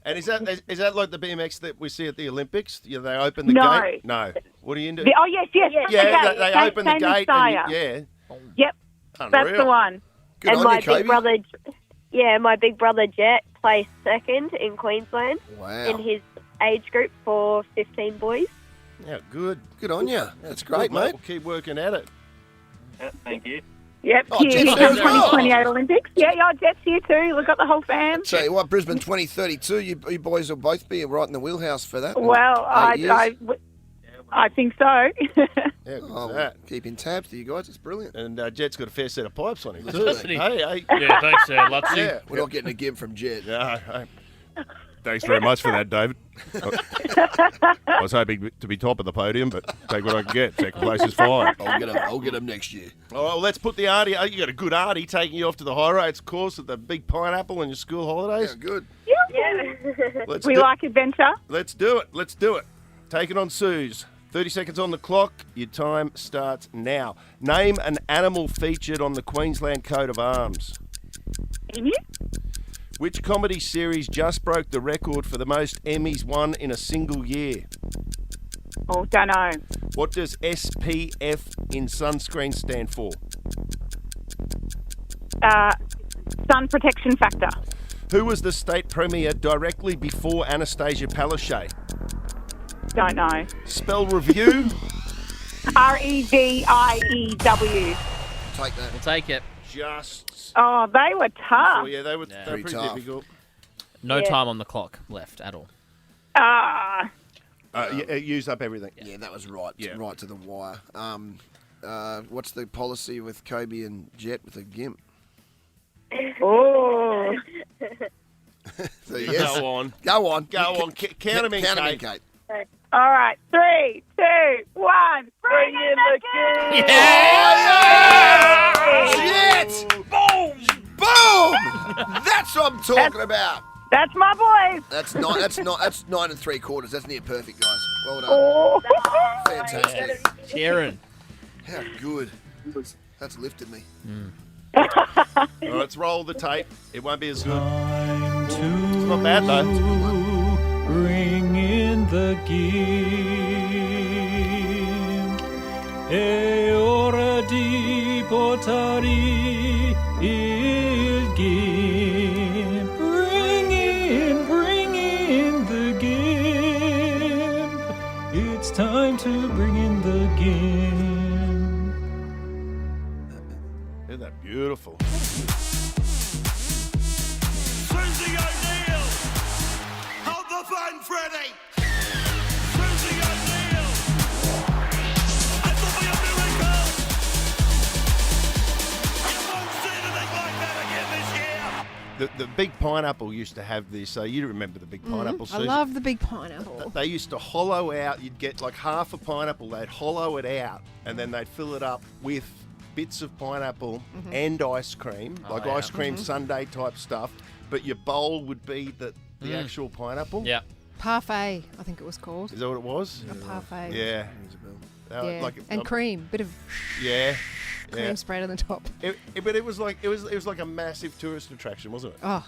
And is that like the BMX that we see at the Olympics? Yeah, they open the No. gate. No. What are you into? Oh, yes. Yeah, they open the Same as gate. Saya. And Yep, that's unreal. the one. Good and on my you, Kobe. my big brother Jet placed second in Queensland Wow. in his age group for 15 boys. Yeah, good. Good on you. That's great, Good, mate. We'll keep working at it. Thank you. Yep, Oh, here Jet's he there comes as well. 2028 Olympics. Yeah, Jet's here too. We've got the whole fam. Tell you what, Brisbane 2032, you boys will both be right in the wheelhouse for that. Well, I think so. Yeah, good Oh, for that. keeping tabs to you guys. It's brilliant. And Jet's got a fair set of pipes on him, too. Doesn't he? Hey. Yeah, thanks, Lutzi. Yeah. We're not getting a give from Jet. Yeah, thanks very much for that, David. I was hoping to be top of the podium, but take what I can get. Second place is fine. I'll get him next year. All right, well, let's put the Artie. You got a good Artie taking you off to the high roads course at the Big Pineapple on your school holidays. Yeah, good. Yeah. We like adventure. Let's do it. Take it on, Suze. 30 seconds on the clock. Your time starts now. Name an animal featured on the Queensland coat of arms. Emu? Which comedy series just broke the record for the most Emmys won in a single year? Oh, don't know. What does SPF in sunscreen stand for? Sun protection factor. Who was the state premier directly before Anastasia Palaszczuk? Don't know. Spell review. REVIEW. Take that. We'll take it. Just. Oh, they were tough. Oh, yeah, they were Pretty pretty tough. difficult. No Yeah. time on the clock left at all. Use up everything. Yeah, that was right. Yeah. Right to the wire. What's the policy with Kobe and Jet with a GIMP? Oh. So, yes. Go on. Go on. Count them in, Count 'em in, Kate. Kate. All right. 3, 2, 1. Bring in the king. Jet! Boom! Boom! That's what I'm talking about. That's my boys. That's 9 3/4. That's near perfect, guys. Well done. Oh. Fantastic. Sharon. How good. That's lifted me. All right, let's roll the tape. It won't be as good. It's not bad, though. Bring in the gift. E ora di portare il gift. Bring in the gift. It's time to bring in the gift. Isn't that beautiful? Susie O'Neill! Hold the phone, Freddie! Susie O'Neill! It will be a miracle! You won't see anything like that again this year! The Big Pineapple used to have this. You remember the Big Pineapple, I Susie? love the big pineapple. They used to hollow out. You'd get like half a pineapple. They'd hollow it out, and then they'd fill it up with bits of pineapple and ice cream, like ice cream sundae type stuff. But your bowl would be the actual pineapple. Yeah. Parfait, I think it was called. Is that what it was? A parfait. Yeah. Yeah. Like, and cream, bit of Yeah. cream sprayed on the top. But it was like a massive tourist attraction, wasn't it? Oh,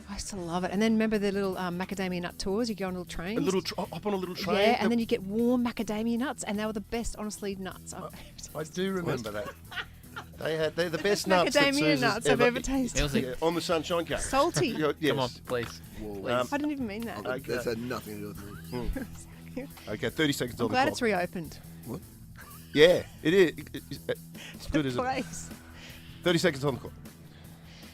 I used to love it. And then remember the little macadamia nut tours? You go on little trains. Hop on a little train. Yeah, and then you get warm macadamia nuts, and they were the best, honestly, nuts. I do remember that. They're the best nuts. that Macadamia Susan's nuts I've ever tasted. Yeah, on the Sunshine Cake. Salty. Yes. Come on, please. I didn't even mean that. That's had nothing to do with me. Okay, 30 seconds I'm on the glad clock. it's reopened. What? Yeah, it is. It's good, isn't it? Place. 30 seconds on the clock.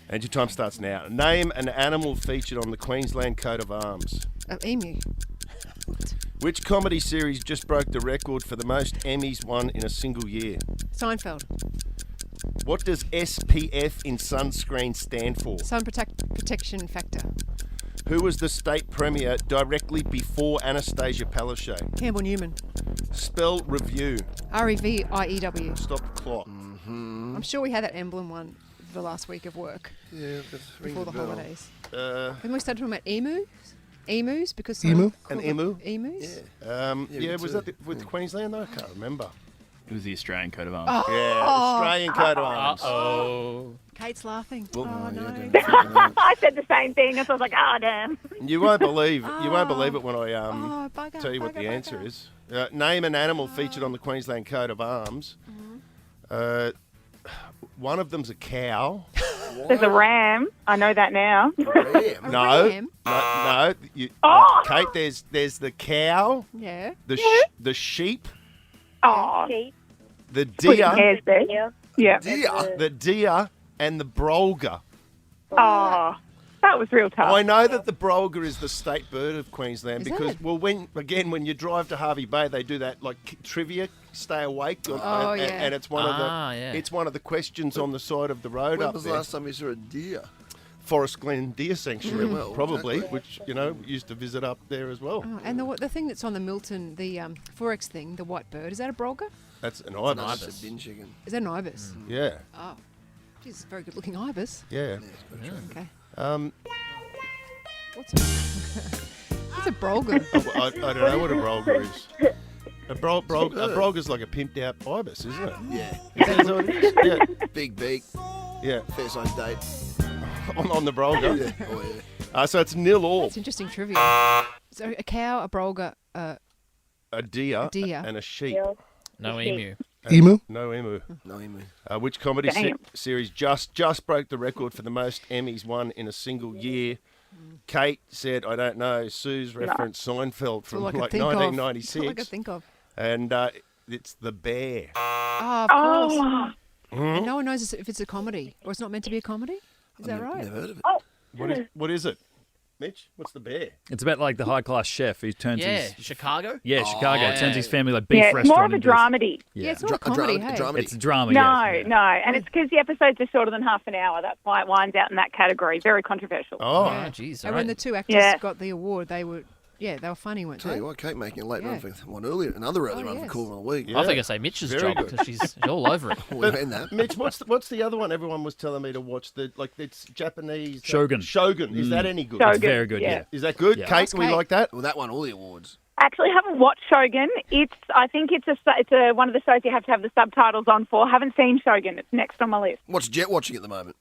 And your time starts now. Name an animal featured on the Queensland coat of arms. Emu. Which comedy series just broke the record for the most Emmys won in a single year? Seinfeld. What does SPF in sunscreen stand for? Sun protection factor. Who was the state premier directly before Anastasia Palaszczuk? Campbell Newman. Spell review. REVIEW. Stop the clock. I'm sure we had that emblem one for the last week of work. Yeah, that's before the holidays. Then we started talking about emus. Emus because An called emu? Emus. Yeah, was that with Queensland though? I can't remember. It was the Australian coat of arms. Yeah, Australian coat of arms. Uh-oh. Kate's laughing. Well, oh no. I said the same thing. I was like, oh damn. You won't believe it when I bugger, tell you what bugger, the answer bugger. is. Name an animal featured on the Queensland coat of arms. One of them's a cow. There's a ram. I know that now. No, ram? no. Kate, there's the cow. Yeah. The sheep. Oh. The Putting deer. hairs there. Yeah. The deer and the brolga. Oh, that was real tough. I know that the brolga is the state bird of Queensland Is because, it? well, when you drive to Harvey Bay, they do that like trivia, stay awake, and it's one it's one of the questions on the side of the road When up was there. the last time you saw a deer? Forest Glen Deer Sanctuary, Yeah, well, probably, exactly. which used to visit up there as well. Oh, and the thing that's on the Milton, the Forex thing, the white bird, is that a brolga? That's an ibis. That's a bin chicken. Is that an ibis? Yeah, Oh, geez, very good looking ibis. yeah. Okay. What's What's a brolga? I don't know what a brolga is. A brolga's like a pimped out ibis, isn't it? Yeah. Is that what it is? Yeah. Big beak. Yeah. Fair sized date. on the brolga. Yeah. Oh, yeah. So it's 0-all. That's interesting trivia. So a cow, a brolga, A deer, deer. and a sheep. No emu. Emu? No emu. No emu. Which comedy Damn. series just broke the record for the most Emmys won in a single year? Kate said, I don't know. Sue's referenced Seinfeld from all I could like think of. That's 1996. all I could think of. And it's The Bear. Oh, of course. Mhm. And no one knows if it's a comedy or it's not meant to be a comedy. Is that right? Never heard of it. What is it? Mitch, what's The Bear? It's about like the high class chef who turns his Chicago. yeah Chicago yeah. turns his family like beef Yeah, it's restaurant. more of a into this- dramedy. Yeah, it's not a comedy, hey? It's a drama. No, yes. no, and it's because the episodes are shorter than half an hour. That's why it winds out in that category. Very controversial. Oh, jeez. And when the two actors got the award, they were Yeah, they were funny, weren't Tell they? you what, Kate making a late run for another early run for Corner of the Week. I think I say Mitch's Very job good. because she's all over it. We've been that. Mitch, what's the other one everyone was telling me to watch? It's Japanese Shogun. Shogun. Is that any good? Shogun, It's very good, yeah. Is that good? Yeah. Kate, Ask we Kate. like that? Well, that won all the awards. Actually, haven't watched Shogun. I think it's one of the shows you have to have the subtitles on for. Haven't seen Shogun. It's next on my list. What's Jet watching at the moment?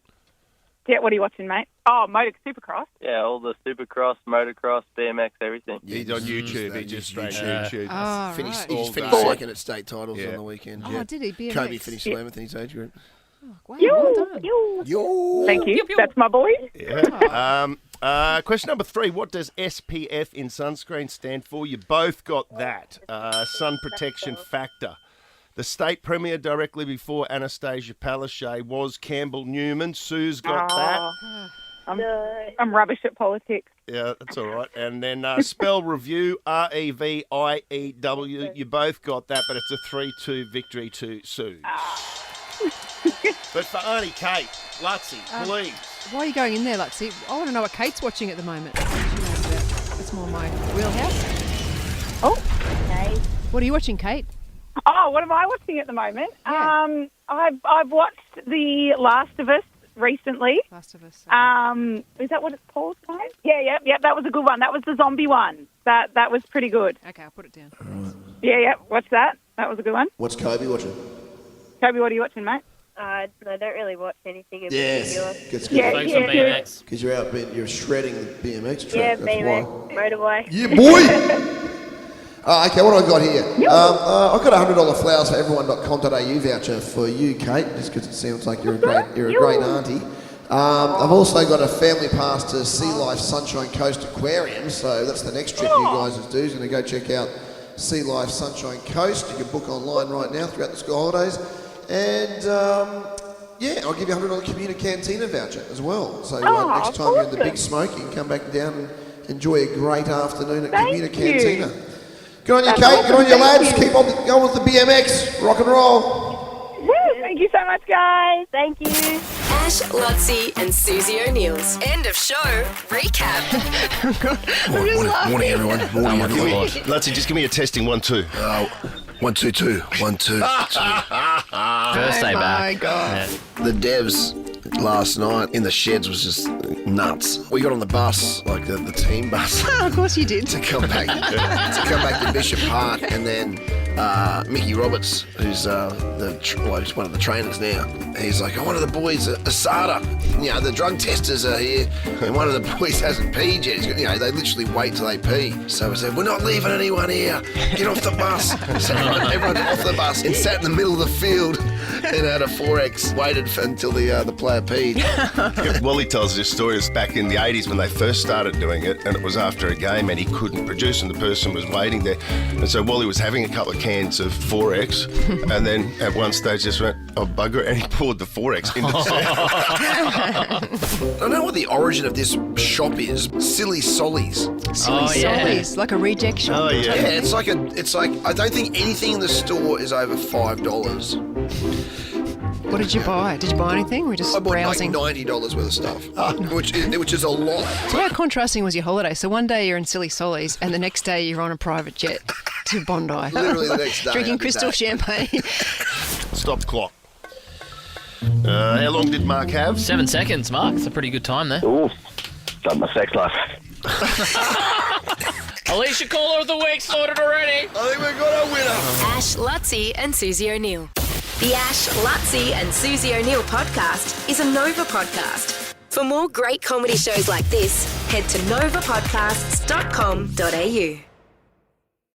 Jet, what are you watching, mate? Oh, Supercross. Yeah, all the Supercross, motocross, BMX, everything. He's on YouTube. He just straight YouTube. Oh, He right. just finished day. second at state titles on the weekend. Oh, did he? BMX? Kobe finished 11th in his age group. Wow, well done. Yo. Thank you. That's my boy. Yeah. Question number 3. What does SPF in sunscreen stand for? You both got that. Sun protection factor. The state premier directly before Anastasia Palaszczuk was Campbell Newman. Sue's got that. I'm rubbish at politics. Yeah, that's all right. And then spell review, REVIEW. You both got that, but it's a 3-2 victory to Sue. But for Auntie Kate, Lutzy, please. Why are you going in there, Lutzy? I want to know what Kate's watching at the moment. She knows that. That's more my wheelhouse. Oh. Okay. What are you watching, Kate? Oh, what am I watching at the moment? Yeah. I've watched The Last of Us recently. Last of Us. Is that what it's called, guys? Yeah. That was a good one. That was the zombie one. That was pretty good. Okay, I'll put it down. Yeah. Watch that. That was a good one. What's Kobe watching? Kobe, what are you watching, mate? I don't really watch anything in Yes. particular. Gets Yeah, Focus on BMX. Because you're out, you're shredding the BMX track. Yeah, that's BMX, why. motorway. Yeah, boy! Okay, what have I got here? I've got a $100 flowers for everyone.com.au voucher for you, Kate, just because it seems like you're a great auntie. I've also got a family pass to Sea Life Sunshine Coast Aquarium, so that's the next trip you guys do. Is going to go check out Sea Life Sunshine Coast. You can book online right now throughout the school holidays. And I'll give you a $100 Commuter Cantina voucher as well. So next time you're in the Big Smoke, you can come back down and enjoy a great afternoon at Commuter Cantina. Good on you, Kate. Good on you, lads. Keep on going with the BMX. Rock and roll. Woo! Thank you so much, guys. Thank you. Ash, Lutzy, and Susie O'Neill's end of show recap. I'm just laughing. Morning, everyone. Morning, everyone. Lutzy, just give me a testing 1, 2. 1, 2, 2. 1, 2, 2. First day back. My God. Yeah. The devs last night in the sheds was just nuts. We got on the bus, like the team bus, Of course you did. to come back to Bishop Park, and then Mickey Roberts, who's he's one of the trainers now. He's like, one of the boys, Asada. The drug testers are here, and one of the boys hasn't peed yet. He's got, they literally wait till they pee. So we said, we're not leaving anyone here. Get off the bus. So everyone off the bus and sat in the middle of the field and had a 4X. Waited until the player peed. Wally tells this story. It was back in the 80s when they first started doing it, and it was after a game and he couldn't produce and the person was waiting there. And so Wally was having a couple of cans of 4X and then at one stage just went, oh bugger, and he poured the 4X into the set. I don't know what the origin of this shop is. Silly Sollies. Silly Sollies, like a reject shop. Oh, yeah. Yeah, it's like I don't think anything in the store is over $5. What did you buy? Did you buy anything? We're just I bought browsing. like $90 worth of stuff, which is a lot. So how contrasting was your holiday? So one day you're in Silly Sollies and the next day you're on a private jet to Bondi. Literally the next day. Drinking crystal champagne. Stop clock. How long did Mark have? 7 seconds, Mark. It's a pretty good time there. Ooh, got my sex life. Alicia Caller of the Week sorted already. I think we've got our winner. Ash, Lutzy, and Susie O'Neill. The Ash, Lutzy, and Susie O'Neill podcast is a Nova podcast. For more great comedy shows like this, head to novapodcasts.com.au.